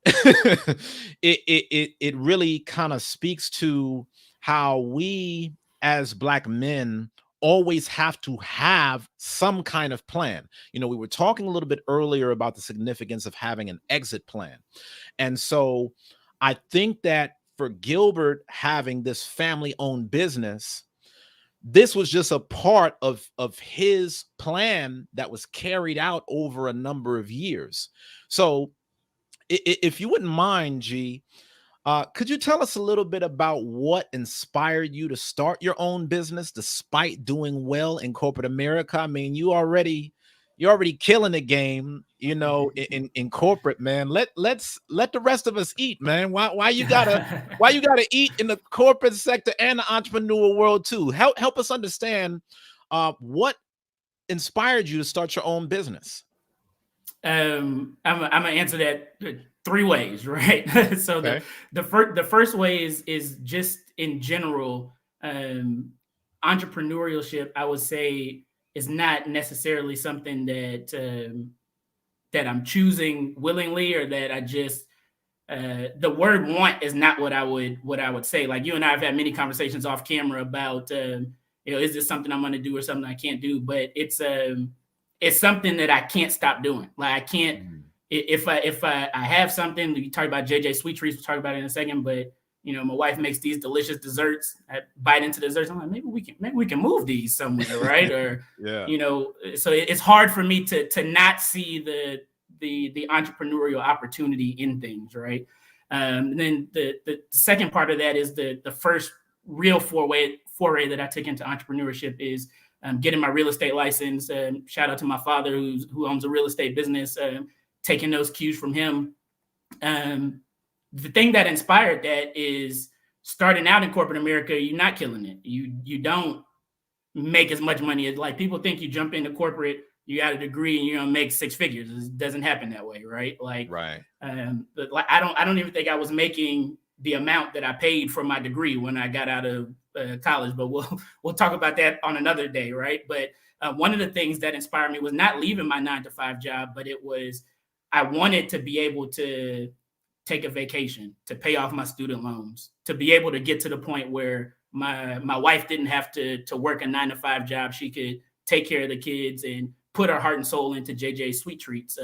It really kind of speaks to how we as black men always have to have some kind of plan. We were talking a little bit earlier about the significance of having an exit plan. And so I think that for Gilbert having this family owned business, this was just a part of his plan that was carried out over a number of years. So if you wouldn't mind, G, could you tell us a little bit about what inspired you to start your own business despite doing well in corporate America? I mean, you're already killing the game, in corporate, man. Let the rest of us eat, man. Why you gotta eat in the corporate sector and the entrepreneurial world too? Help us understand what inspired you to start your own business. I'm gonna answer that three ways, right? So Okay. the first way is just in general, entrepreneurship. I would say is not necessarily something that I'm choosing willingly, or that I just the word want is not what I would say. Like, you and I have had many conversations off camera about is this something I'm going to do or something I can't do? But it's something that I can't stop doing. Like, I can't if I have something. You talk about JJ Sweet Treats, we'll talk about it in a second, but my wife makes these delicious desserts. I bite into desserts. I'm like, maybe we can move these somewhere, right? Or Yeah. So it's hard for me to not see the entrepreneurial opportunity in things, right? And then the second part of that is the first real foray that I took into entrepreneurship is getting my real estate license. Shout out to my father who owns a real estate business. Taking those cues from him. The thing that inspired that is starting out in corporate America, you're not killing it. You don't make as much money as, like, people think you jump into corporate, you got a degree and you're gonna make six figures. It doesn't happen that way, right? Like, Right. But like, I don't even think I was making the amount that I paid for my degree when I got out of college. But we'll talk about that on another day, right? But one of the things that inspired me was not leaving my 9-to-5 job, but it was I wanted to be able to take a vacation, to pay off my student loans, to be able to get to the point where my wife didn't have to work a 9 to 5 job. She could take care of the kids and put her heart and soul into JJ's Sweet Treats.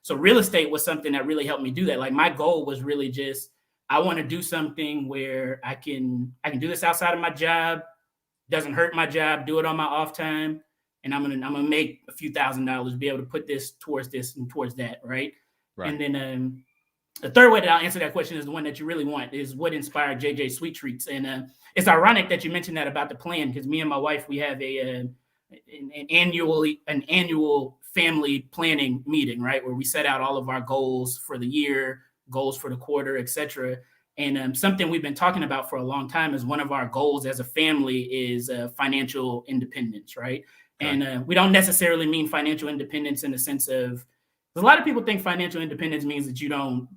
So real estate was something that really helped me do that. Like my goal was really just, I want to do something where I can do this outside of my job, doesn't hurt my job, do it on my off time, and I'm gonna make a few $1,000s, be able to put this and towards that, right? Right. And then the third way that I'll answer that question is the one that you really want, is what inspired JJ Sweet Treats. And it's ironic that you mentioned that about the plan, because me and my wife, we have an annual family planning meeting, right, where we set out all of our goals for the year, goals for the quarter, etc. And something we've been talking about for a long time is one of our goals as a family is financial independence, right? Okay. And we don't necessarily mean financial independence in the sense of, a lot of people think financial independence means that you don't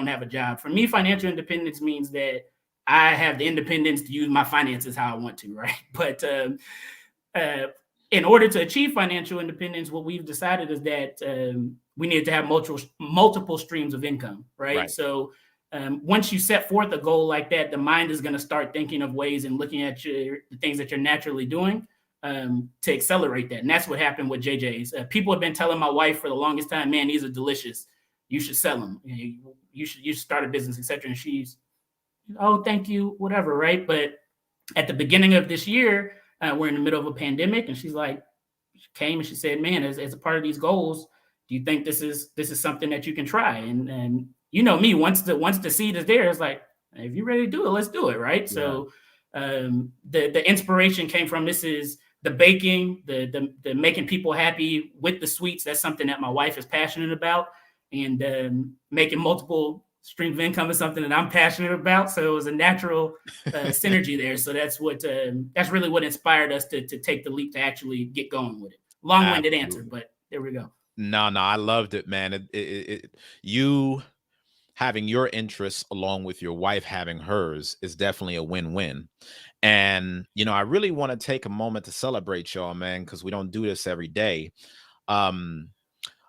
have a job. For me, financial independence means that I have the independence to use my finances how I want to, right? But in order to achieve financial independence, what we've decided is that we need to have multiple streams of income, right? So once you set forth a goal like that, the mind is going to start thinking of ways and looking at the things that you're naturally doing to accelerate that. And that's what happened with JJ's. People have been telling my wife for the longest time, man, these are delicious. You should sell them. You should start a business, etc. And she's, oh, thank you, whatever, right? But at the beginning of this year, we're in the middle of a pandemic, and she's like, she came and she said, man, as a part of these goals, do you think this is something that you can try? And you know me, once the seed is there, it's like, if you're ready to do it, let's do it, right? Yeah. So the inspiration came from, this is the baking, the making people happy with the sweets. That's something that my wife is passionate about, and making multiple streams of income is something that I'm passionate about. So it was a natural synergy there. So that's really what inspired us to take the leap to actually get going with it. Long-winded answer, but there we go. No, I loved it, man. You having your interests along with your wife having hers is definitely a win-win. And, I really want to take a moment to celebrate y'all, man, because we don't do this every day.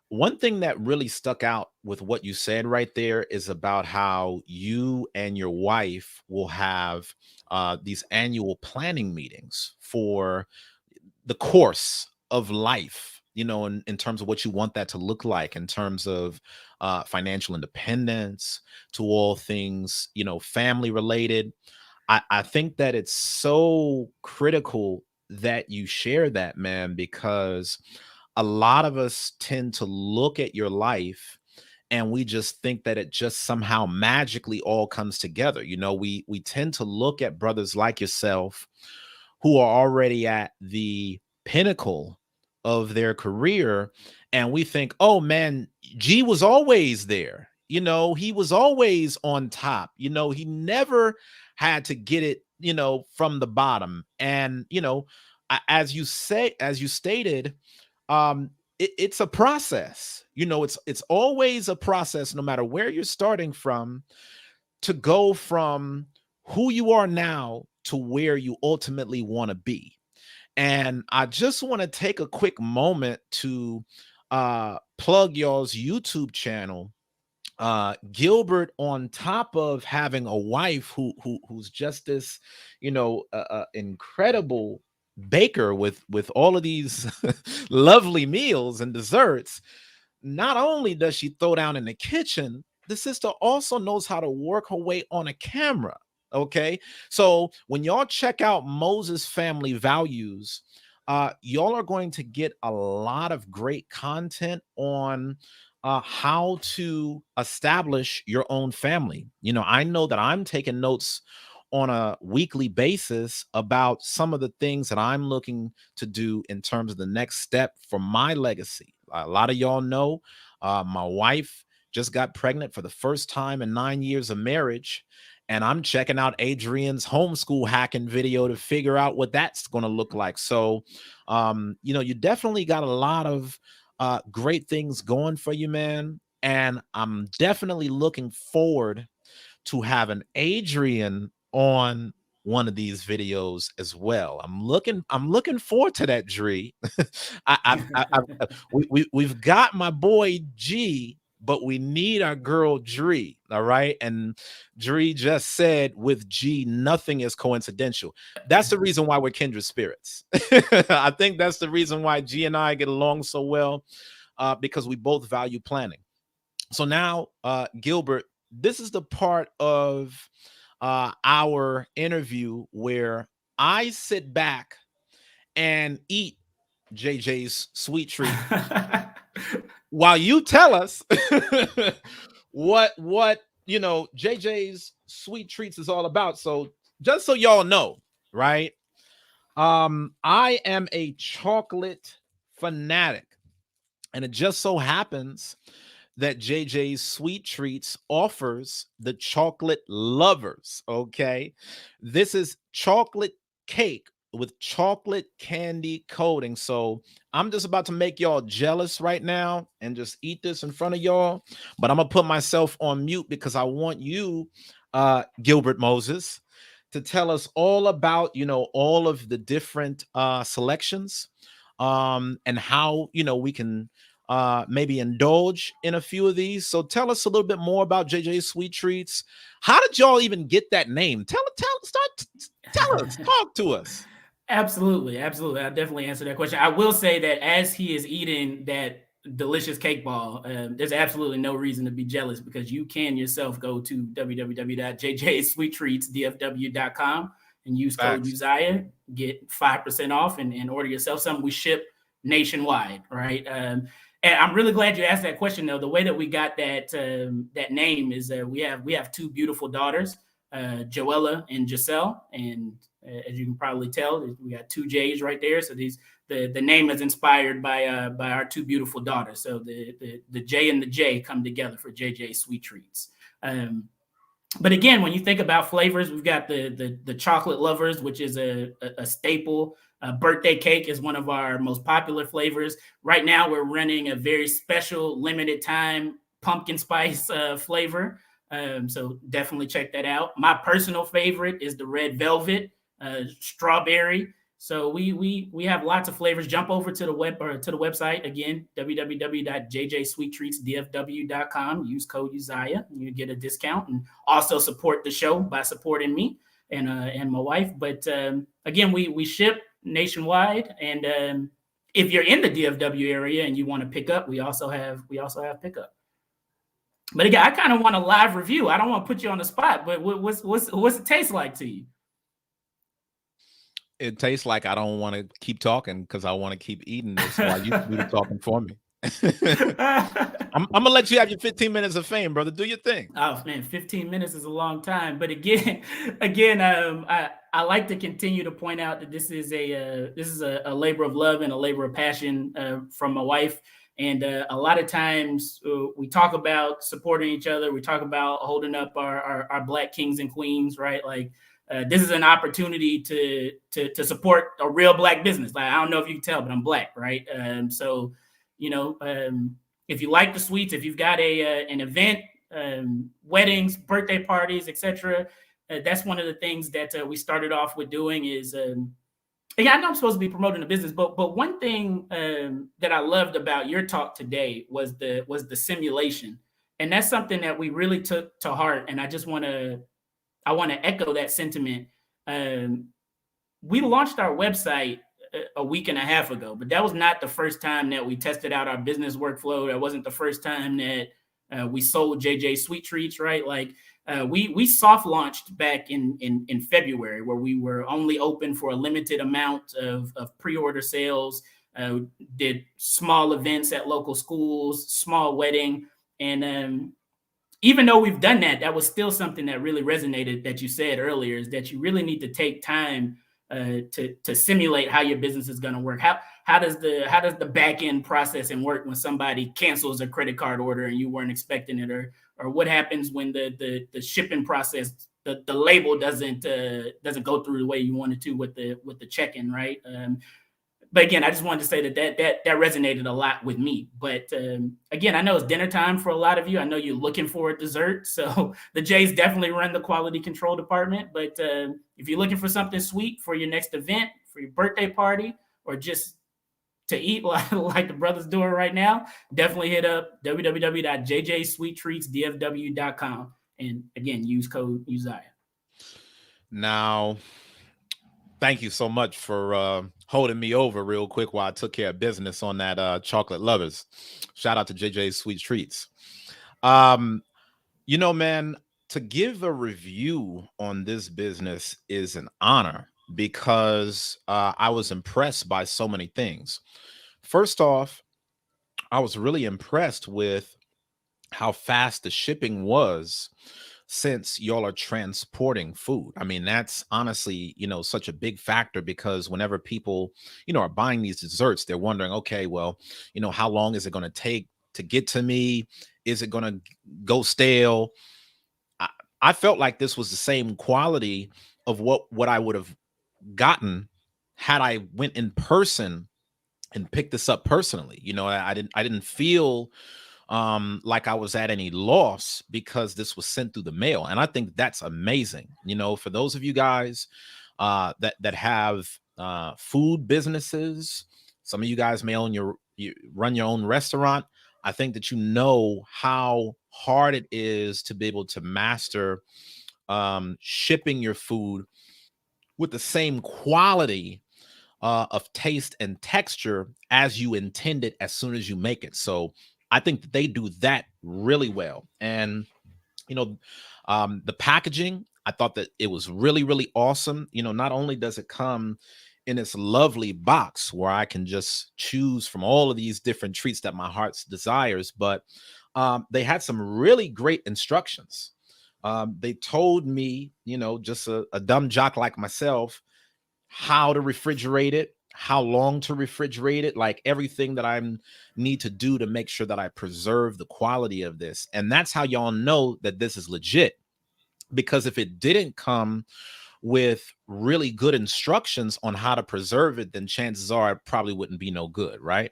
One thing that really stuck out with what you said right there is about how you and your wife will have these annual planning meetings for the course of life, in terms of what you want that to look like, in terms of financial independence, to all things, family related. I think that it's so critical that you share that, man, because a lot of us tend to look at your life and we just think that it just somehow magically all comes together. We tend to look at brothers like yourself who are already at the pinnacle of their career, and we think, oh man, G was always there. He was always on top. He never had to get it, from the bottom. And, as you stated, it's a process. It's always a process, no matter where you're starting from, to go from who you are now to where you ultimately want to be. And I just want to take a quick moment to plug y'all's YouTube channel. Gilbert, on top of having a wife who's just this, incredible baker with all of these lovely meals and desserts, not only does she throw down in the kitchen, the sister also knows how to work her way on a camera. Okay, so when y'all check out Moses Family Values, y'all are going to get a lot of great content on how to establish your own family. I know that I'm taking notes on a weekly basis about some of the things that I'm looking to do in terms of the next step for my legacy. A lot of y'all know my wife just got pregnant for the first time in 9 years of marriage. And I'm checking out Adrian's homeschool hacking video to figure out what that's going to look like. So, you definitely got a lot of great things going for you, man. And I'm definitely looking forward to having Adrian on one of these videos as well. I'm looking forward to that, Dree. We've got my boy G, but we need our girl Dree. All right. And Dree just said with G, nothing is coincidental. That's the reason why we're kindred spirits. I think that's the reason why G and I get along so well, because we both value planning. So now, Gilbert, this is the part of our interview where I sit back and eat JJ's sweet treat while you tell us what JJ's sweet treats is all about. So just so y'all know, right? I am a chocolate fanatic, and it just so happens that JJ's Sweet Treats offers the chocolate lovers. Okay. This is chocolate cake with chocolate candy coating. So I'm just about to make y'all jealous right now and just eat this in front of y'all. But I'm going to put myself on mute because I want you, Gilbert Moses, to tell us all about, all of the different selections, and how, we can maybe indulge in a few of these. So tell us a little bit more about JJ's Sweet Treats. How did y'all even get that name? Tell us, talk to us. Absolutely. I'll definitely answer that question. I will say that as he is eating that delicious cake ball, there's absolutely no reason to be jealous, because you can yourself go to www.jjsweettreatsdfw.com and use code Facts. Uzziah, get 5% off and order yourself something. We ship nationwide, right? And I'm really glad you asked that question, though. The way that we got that name is we have two beautiful daughters, Joella and Giselle, and as you can probably tell, we got two J's right there. So the name is inspired by our two beautiful daughters. So the J and the J come together for JJ Sweet Treats. But again, when you think about flavors, we've got the chocolate lovers, which is a staple. Birthday cake is one of our most popular flavors. Right now, we're running a very special limited time pumpkin spice flavor. So definitely check that out. My personal favorite is the red velvet, strawberry. So we have lots of flavors. Jump over to the website again, www.jjsweettreatsdfw.com. Use code Uzziah, and you get a discount, and also support the show by supporting me and my wife. But again, we ship nationwide, and if you're in the DFW area and you want to pick up, we also have pickup. But again, I kind of want a live review. I don't want to put you on the spot, but what's it taste like to you? It tastes like I don't want to keep talking because I want to keep eating this while you do the talking for me. I'm gonna let you have your 15 minutes of fame, brother. Do your thing. Oh man, 15 minutes is a long time. But again, I like to continue to point out that this is a labor of love and a labor of passion from my wife. And a lot of times we talk about supporting each other. We talk about holding up our Black kings and queens, right? Like this is an opportunity to support a real Black business. Like, I don't know if you can tell, but I'm Black, right? So if you like the sweets, if you've got an event, weddings, birthday parties, etc., that's one of the things that we started off with doing is. Yeah, I know I'm supposed to be promoting the business, but one thing that I loved about your talk today was the simulation, and that's something that we really took to heart. And I want to echo that sentiment. We launched our website a week and a half ago, but that was not the first time that we tested out our business workflow. That wasn't the first time that we sold JJ Sweet Treats, right? Like we soft launched back in February, where we were only open for a limited amount of pre-order sales. Did small events at local schools, small wedding, and even though we've done that, that was still something that really resonated that you said earlier, is that you really need to take time to simulate how your business is going to work. How does the back end processing work when somebody cancels a credit card order and you weren't expecting it, or what happens when the shipping process, the label doesn't go through the way you wanted to with the check-in, right? But again, I just wanted to say that resonated a lot with me. But again, I know it's dinner time for a lot of you. I know you're looking for a dessert. So the Jays definitely run the quality control department. But if you're looking for something sweet for your next event, for your birthday party, or just to eat like the brothers doing right now, definitely hit up www.jjsweettreatsdfw.com. And again, use code Uzziah. Now, thank you so much for holding me over real quick while I took care of business on that chocolate lovers. Shout out to JJ's Sweet Treats. Um, man, to give a review on this business is an honor because I was impressed by so many things. First off, I was really impressed with how fast the shipping was since y'all are transporting food. I mean, that's honestly, such a big factor because whenever people, are buying these desserts, they're wondering, okay, well, how long is it going to take to get to me? Is it going to go stale? I, I felt like this was the same quality of what I would have gotten had I went in person and picked this up personally. I didn't feel like I was at any loss because this was sent through the mail. And I think that's amazing. For those of you guys that have food businesses, some of you guys may you run your own restaurant. I think that how hard it is to be able to master shipping your food with the same quality of taste and texture as you intended as soon as you make it. So I think that they do that really well. And you know, the packaging, I thought that it was really, really awesome. Not only does it come in this lovely box where I can just choose from all of these different treats that my heart's desires, but they had some really great instructions. They told me, just a dumb jock like myself, how to refrigerate it, how long to refrigerate it, like everything that I need to do to make sure that I preserve the quality of this. And that's how y'all know that this is legit. Because if it didn't come with really good instructions on how to preserve it, then chances are it probably wouldn't be no good, right?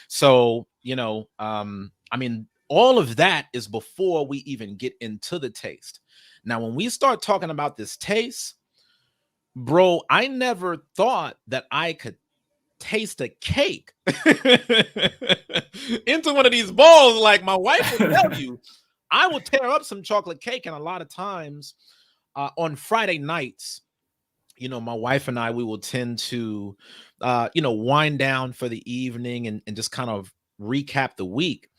So, I mean, all of that is before we even get into the taste. Now, when we start talking about this taste, bro, I never thought that I could taste a cake into one of these balls. Like my wife will tell you, I will tear up some chocolate cake. And a lot of times on Friday nights, my wife and I, we will tend to, wind down for the evening and just kind of recap the week.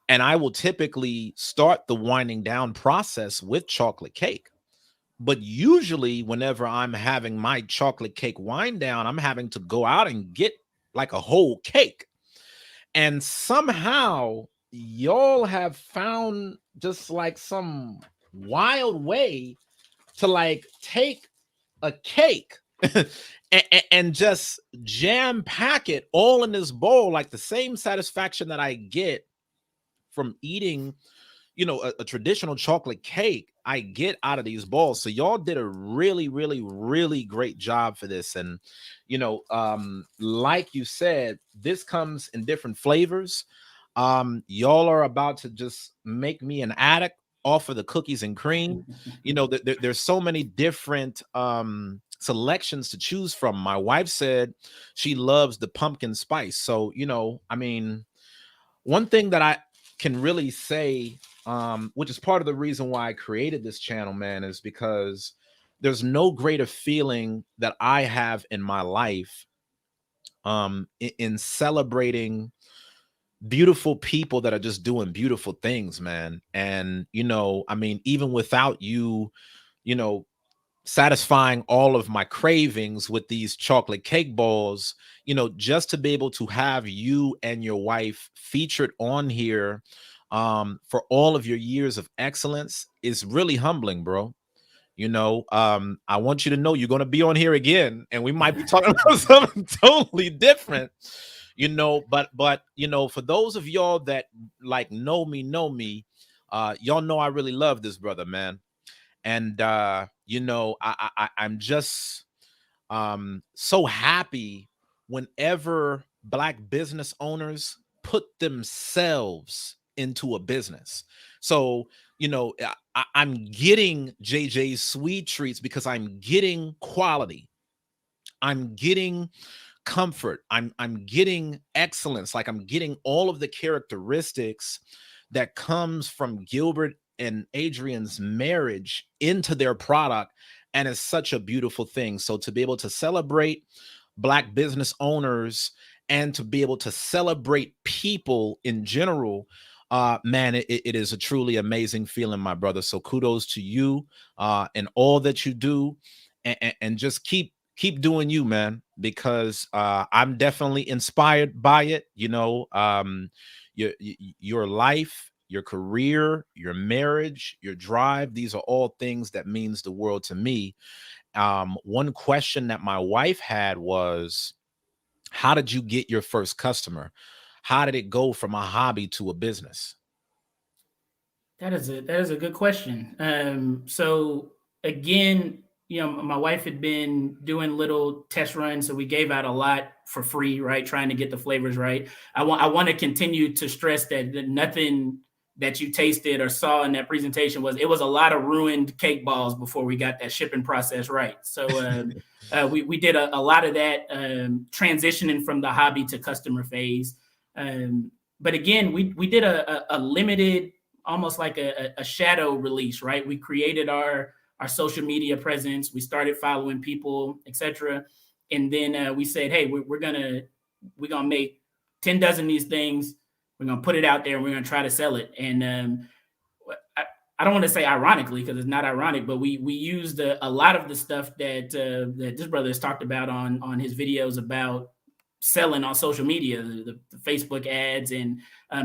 And I will typically start the winding down process with chocolate cake. But usually, whenever I'm having my chocolate cake wind down, I'm having to go out and get like a whole cake. And somehow, y'all have found just like some wild way to like take a cake and just jam pack it all in this bowl, like the same satisfaction that I get from eating a traditional chocolate cake I get out of these balls. So y'all did a really, really, really great job for this. And like you said, this comes in different flavors. Y'all are about to just make me an addict off of the cookies and cream. There's so many different selections to choose from. My wife said she loves the pumpkin spice. So I mean, one thing that I can really say, which is part of the reason why I created this channel, man, is because there's no greater feeling that I have in my life in celebrating beautiful people that are just doing beautiful things, man. And I mean, even without you, you know satisfying all of my cravings with these chocolate cake balls, just to be able to have you and your wife featured on here for all of your years of excellence is really humbling, bro. I want you to know you're going to be on here again and we might be talking about something totally different, but for those of y'all that like know me, y'all know I really love this brother, man. And I'm just so happy whenever Black business owners put themselves into a business. So I'm getting JJ's Sweet Treats because I'm getting quality. I'm getting comfort. I'm getting excellence. Like I'm getting all of the characteristics that comes from Gilbert and Adrian's marriage into their product, and it's such a beautiful thing. So to be able to celebrate Black business owners and to be able to celebrate people in general, man, it is a truly amazing feeling, my brother. So kudos to you and all that you do, and just keep doing you, man, because I'm definitely inspired by it. Your life, your career, your marriage, your drive, these are all things that means the world to me. One question that my wife had was, how did you get your first customer? How did it go from a hobby to a business? That is a good question. So again, my wife had been doing little test runs, so we gave out a lot for free, right? Trying to get the flavors right. I want to continue to stress that nothing that you tasted or saw in that presentation it was a lot of ruined cake balls before we got that shipping process right. So we did a lot of that, transitioning from the hobby to customer phase. But again, we did a limited, almost like a shadow release, right? We created our social media presence. We started following people, etc. And then we said, hey, we're gonna make 10 dozen of these things. We're gonna put it out there and we're gonna try to sell it. And I don't want to say ironically, because it's not ironic, but we used a lot of the stuff that this brother has talked about on his videos about selling on social media, the Facebook ads. And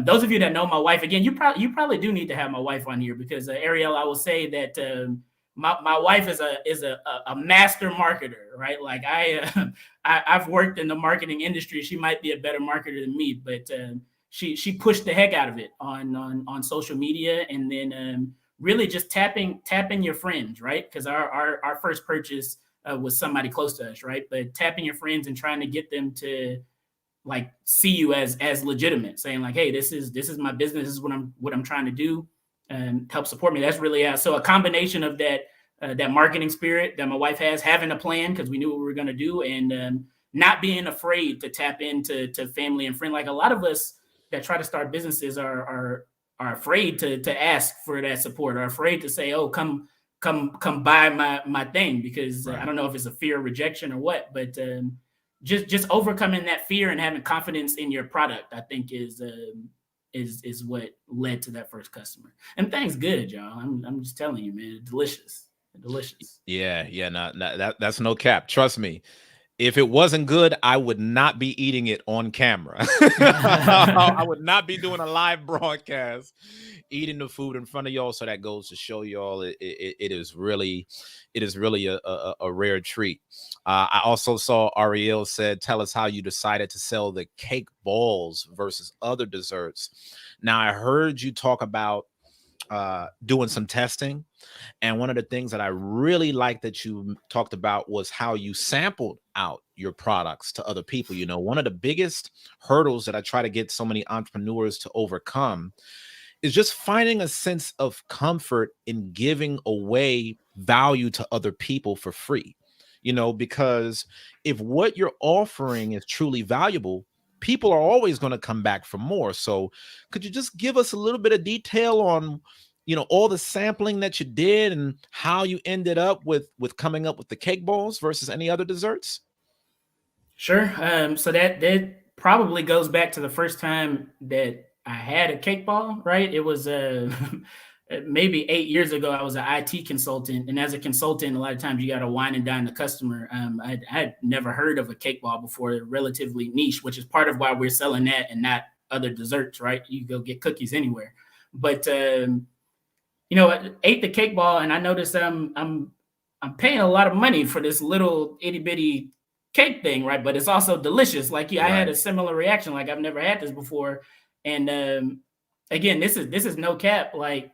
those of you that know my wife, again, you probably do need to have my wife on here, because Ariel, I will say that my wife is a master marketer, right? Like I've worked in the marketing industry. She might be a better marketer than me, but she pushed the heck out of it on social media, and then really just tapping your friends, right? Because our first purchase was somebody close to us, right? But tapping your friends and trying to get them to like see you as legitimate, saying like, hey, this is my business, this is what I'm trying to do, and help support me. That's really so a combination of that marketing spirit that my wife has, having a plan because we knew what we were going to do, and not being afraid to tap into family and friend. Like a lot of us that try to start businesses are afraid to ask for that support, or afraid to say, oh, come buy my thing, because Right. I don't know if it's a fear of rejection or what, but just overcoming that fear and having confidence in your product, I think is what led to that first customer. And things good, y'all. I'm just telling you, man, delicious. Yeah, that's no cap. Trust me. If it wasn't good, I would not be eating it on camera. I would not be doing a live broadcast eating the food in front of y'all. So that goes to show y'all it is really a rare treat. I also saw Ariel said, tell us how you decided to sell the cake balls versus other desserts. Now I heard you talk about doing some testing. And one of the things that I really like that you talked about was how you sampled out your products to other people. One of the biggest hurdles that I try to get so many entrepreneurs to overcome is just finding a sense of comfort in giving away value to other people for free. Because if what you're offering is truly valuable, people are always going to come back for more. So could you just give us a little bit of detail on all the sampling that you did and how you ended up with coming up with the cake balls versus any other desserts? Sure. So that probably goes back to the first time that I had a cake ball, right? It was maybe 8 years ago. I was an IT consultant, and as a consultant, a lot of times you got to wine and dine the customer. I had never heard of a cake ball before. They're relatively niche, which is part of why we're selling that and not other desserts, right? You go get cookies anywhere. But I ate the cake ball, and I noticed I'm paying a lot of money for this little itty bitty cake thing, right? But it's also delicious. Like, yeah, I had Right. a similar reaction. Like, I've never had this before. And again, this is no cap. Like,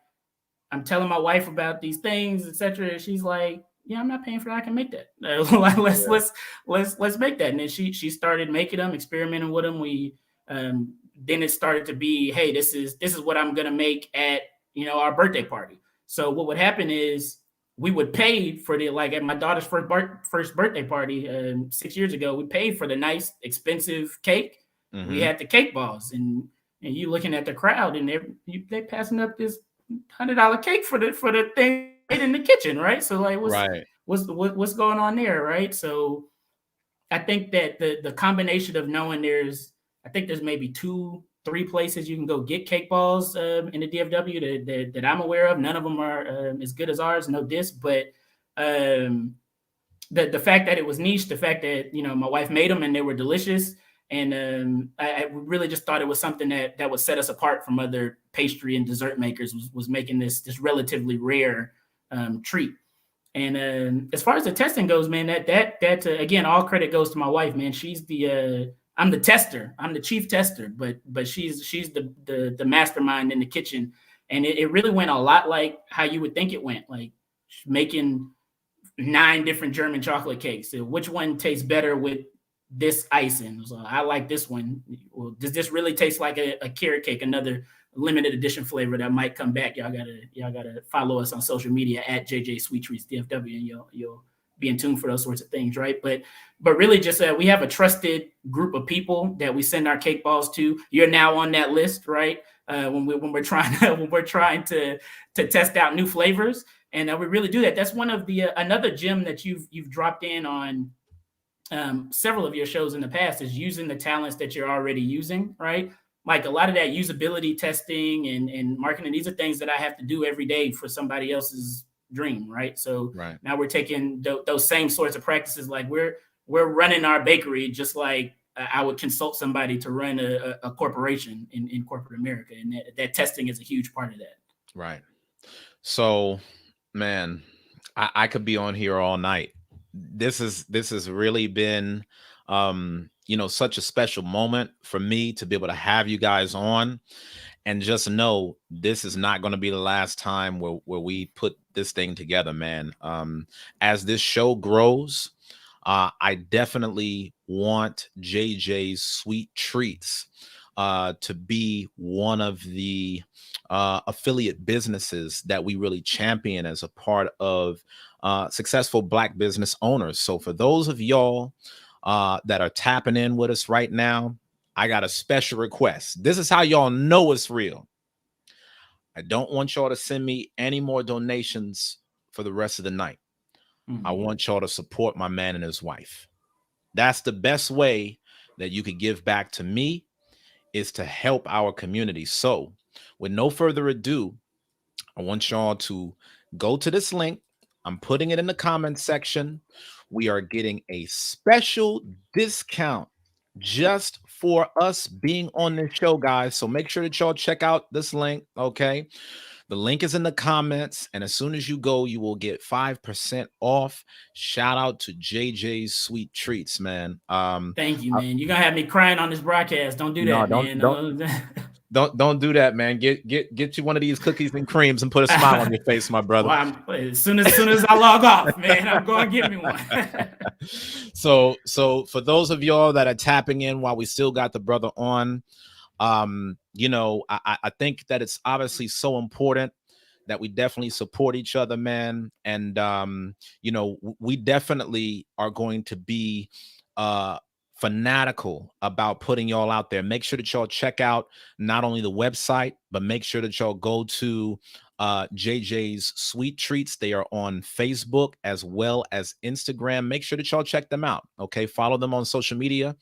I'm telling my wife about these things, etc. She's like, "Yeah, I'm not paying for that. I can make that. Like, Yeah. let's make that." And then she started making them, experimenting with them. We then it started to be, "Hey, this is what I'm gonna make at our birthday party." So what would happen is we would pay for the, like at my daughter's first birthday party 6 years ago, we paid for the nice expensive cake. We Mm-hmm. had the cake balls, and you looking at the crowd, and they passing up this $100 cake for the thing right in the kitchen, right? So like, Right. what's going on there, right? So I think that the combination of knowing I think there's maybe 2, 3 places you can go get cake balls in the DFW that I'm aware of. None of them are as good as ours, no diss, but um, the fact that it was niche, the fact that my wife made them and they were delicious, and I really just thought it was something that would set us apart from other pastry and dessert makers, was making this relatively rare treat. And as far as the testing goes, man, that again, all credit goes to my wife, man. She's I'm the tester, I'm the chief tester, but she's the mastermind in the kitchen, and it really went a lot like how you would think it went, like making 9 different German chocolate cakes. So which one tastes better with this icing? So I like this one. Well, does this really taste like a carrot cake? Another limited edition flavor that might come back. Y'all gotta follow us on social media at JJ Sweet Treats DFW, and you'll be in tune for those sorts of things, right? But really, just we have a trusted group of people that we send our cake balls to. You're now on that list, right? When we're trying to test out new flavors, and we really do that. That's one of the another gem that you've dropped in on several of your shows in the past, is using the talents that you're already using, right? Like a lot of that usability testing and marketing, these are things that I have to do every day for somebody else's dream, right? So Right. now we're taking those same sorts of practices. Like we're running our bakery just like I would consult somebody to run a corporation in corporate America, and that testing is a huge part of that. Right. So, man, I could be on here all night. This has really been such a special moment for me to be able to have you guys on, and just know this is not going to be the last time where we put this thing together, man. As this show grows, I definitely want JJ's Sweet Treats to be one of the affiliate businesses that we really champion as a part of successful Black business owners. So for those of y'all that are tapping in with us right now, I got a special request. This is how y'all know it's real. I don't want y'all to send me any more donations for the rest of the night. I want y'all to support my man and his wife. That's the best way that you could give back to me, is to help our community. So with no further ado, I want y'all to go to this link. I'm putting it in the comment section. We are getting a special discount just for us being on this show, guys. So make sure that y'all check out this link, okay? The link is in the comments, and as soon as you go, you will get 5% off. Shout out to JJ's Sweet Treats, man. Thank you, man. You're gonna have me crying on this broadcast. Don't do No, that, man. don't do that, man. Get you one of these cookies and creams and put a smile on your face, my brother. Well, as soon as I log off, man, I'm going to get me one. So for those of y'all that are tapping in while we still got the brother on, I think that it's obviously so important that we definitely support each other, man. And we definitely are going to be fanatical about putting y'all out there. Make sure that y'all check out not only the website, but make sure that y'all go to JJ's Sweet Treats. They are on Facebook as well as Instagram. Make sure that y'all check them out. Okay, follow them on social media.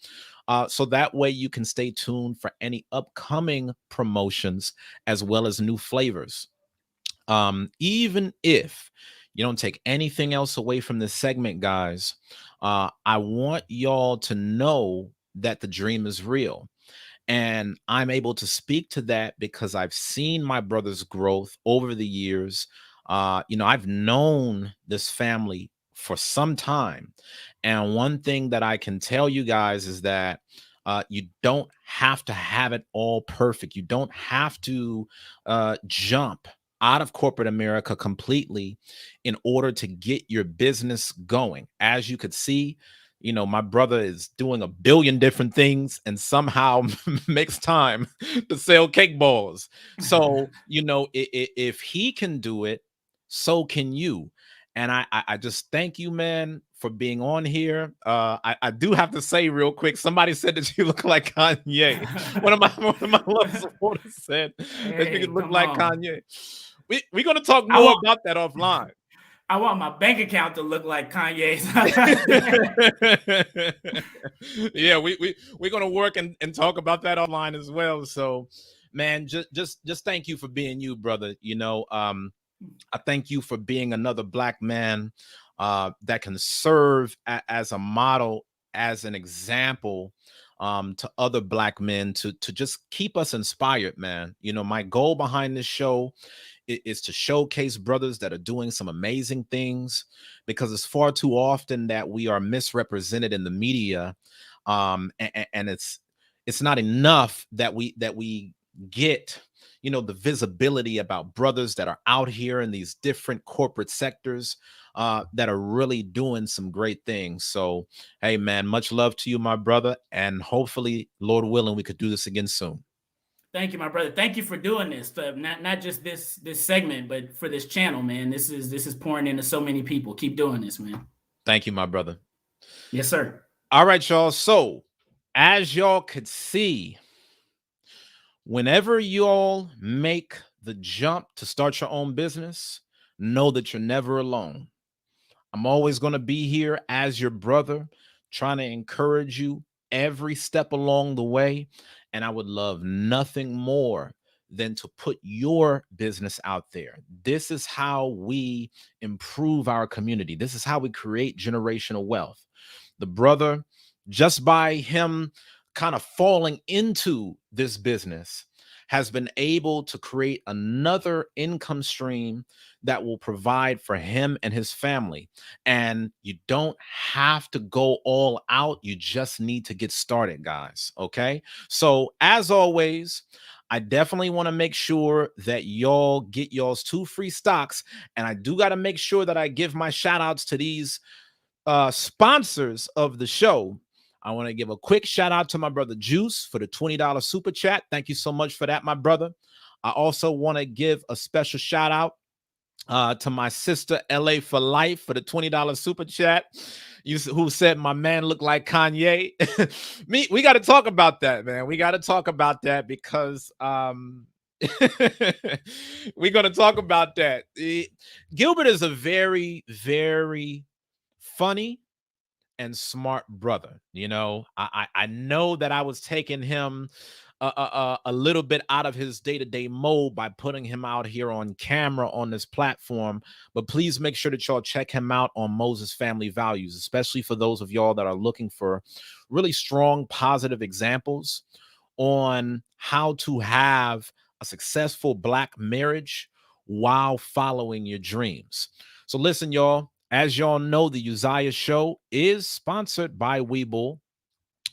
So that way you can stay tuned for any upcoming promotions as well as new flavors. Even if you don't take anything else away from this segment, guys, I want y'all to know that the dream is real. And I'm able to speak to that because I've seen my brother's growth over the years. I've known this family for some time. And one thing that I can tell you guys is that you don't have to have it all perfect. You don't have to jump out of corporate America completely in order to get your business going. As you could see, my brother is doing a billion different things and somehow makes time to sell cake balls. So, if he can do it, so can you. And I just thank you, man, for being on here. I do have to say real quick, somebody said that you look like Kanye. One of my love supporters said that you Hey, look come like on. Kanye. We're gonna talk I more want about that offline. I want my bank account to look like Kanye's. Yeah, we're gonna work and talk about that offline as well. So, man, just thank you for being you, brother. I thank you for being another black man that can serve as a model, as an example to other black men to just keep us inspired, man. My goal behind this show is to showcase brothers that are doing some amazing things, because it's far too often that we are misrepresented in the media, and it's not enough that we get the visibility about brothers that are out here in these different corporate sectors that are really doing some great things. So, hey, man, much love to you, my brother, and hopefully, Lord willing, we could do this again soon. Thank you, my brother. Thank you for doing this. Not just this segment, but for this channel, man. This is pouring into so many people. Keep doing this, man. Thank you, my brother. Yes, sir. All right, y'all. So, as y'all could see, whenever y'all make the jump to start your own business, know that you're never alone. I'm always going to be here as your brother, trying to encourage you every step along the way. And I would love nothing more than to put your business out there. This is how we improve our community. This is how we create generational wealth. The brother, just by him kind of falling into this business, has been able to create another income stream that will provide for him and his family. And you don't have to go all out. You just need to get started, guys. Okay. So, as always, I definitely want to make sure that y'all get y'all's 2 free stocks. And I do got to make sure that I give my shout outs to these sponsors of the show. I want to give a quick shout out to my brother Juice for the $20 super chat. Thank you so much for that, my brother. I also want to give a special shout out to my sister LA for life for the $20 super chat. Who said my man looked like Kanye? We got to talk about that, man. We got to talk about that because we're going to talk about that. Gilbert is a very, very funny and smart brother. I know that I was taking him a little bit out of his day-to-day mode by putting him out here on camera on this platform, but please make sure that y'all check him out on Moses Family Values, especially for those of y'all that are looking for really strong positive examples on how to have a successful black marriage while following your dreams. So listen, y'all, as y'all know, the Uzziah Show is sponsored by Webull.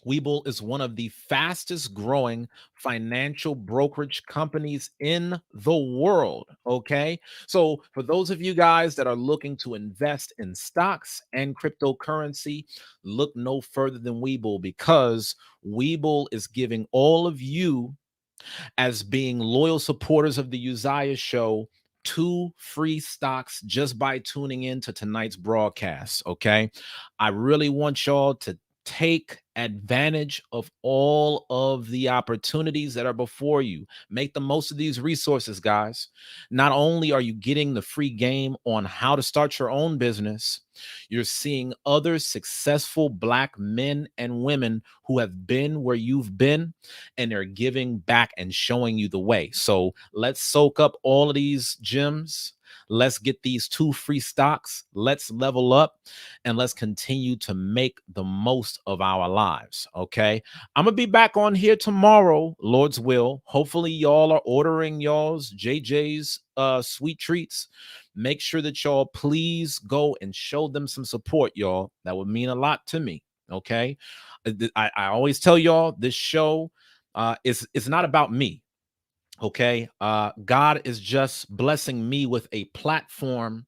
Webull is one of the fastest growing financial brokerage companies in the world. Okay. So, for those of you guys that are looking to invest in stocks and cryptocurrency, look no further than Webull, because Webull is giving all of you, as being loyal supporters of the Uzziah Show, 2 free stocks just by tuning in to tonight's broadcast. Okay. I really want y'all to take advantage of all of the opportunities that are before you. Make the most of these resources, guys. Not only are you getting the free game on how to start your own business, you're seeing other successful black men and women who have been where you've been, and they're giving back and showing you the way. So let's soak up all of these gems. Let's get these 2 free stocks. Let's level up and let's continue to make the most of our lives. Okay. I'm going to be back on here tomorrow, Lord's will. Hopefully, y'all are ordering y'all's JJ's sweet treats. Make sure that y'all please go and show them some support, y'all. That would mean a lot to me. Okay. I always tell y'all this show is not about me. Okay. God is just blessing me with a platform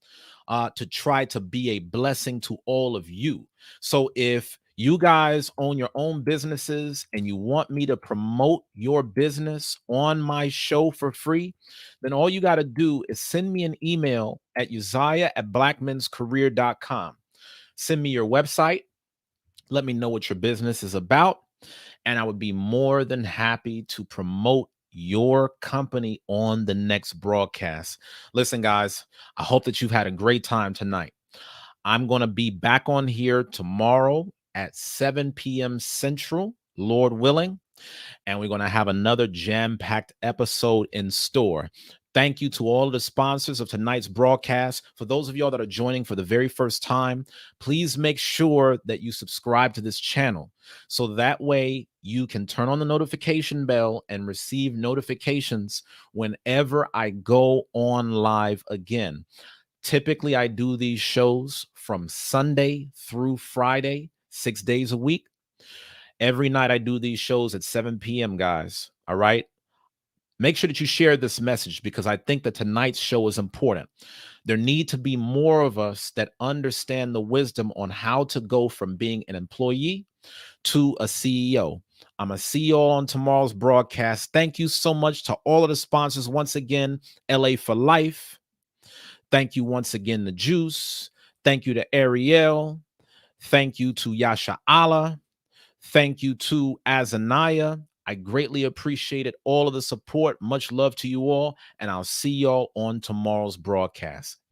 to try to be a blessing to all of you. So if You guys own your own businesses and you want me to promote your business on my show for free, then all you got to do is send me an email at uzziah@blackmenscareer.com. Send me your website. Let me know what your business is about, and I would be more than happy to promote your company on the next broadcast. Listen, guys, I hope that you've had a great time tonight. I'm going to be back on here tomorrow at 7 p.m. Central, Lord willing, and we're going to have another jam-packed episode in store. Thank you to all of the sponsors of tonight's broadcast. For those of y'all that are joining for the very first time, please make sure that you subscribe to this channel so that way you can turn on the notification bell and receive notifications whenever I go on live again. Typically, I do these shows from Sunday through Friday, 6 days a week. Every night I do these shows at 7 p.m., guys. All right. Make sure that you share this message because I think that tonight's show is important. There need to be more of us that understand the wisdom on how to go from being an employee to a CEO. I'm going to see you all on tomorrow's broadcast. Thank you so much to all of the sponsors. Once again, LA for Life. Thank you once again to Juice. Thank you to Ariel. Thank you to Yasha Allah. Thank you to Azaniah. I greatly appreciated all of the support. Much love to you all, and I'll see y'all on tomorrow's broadcast.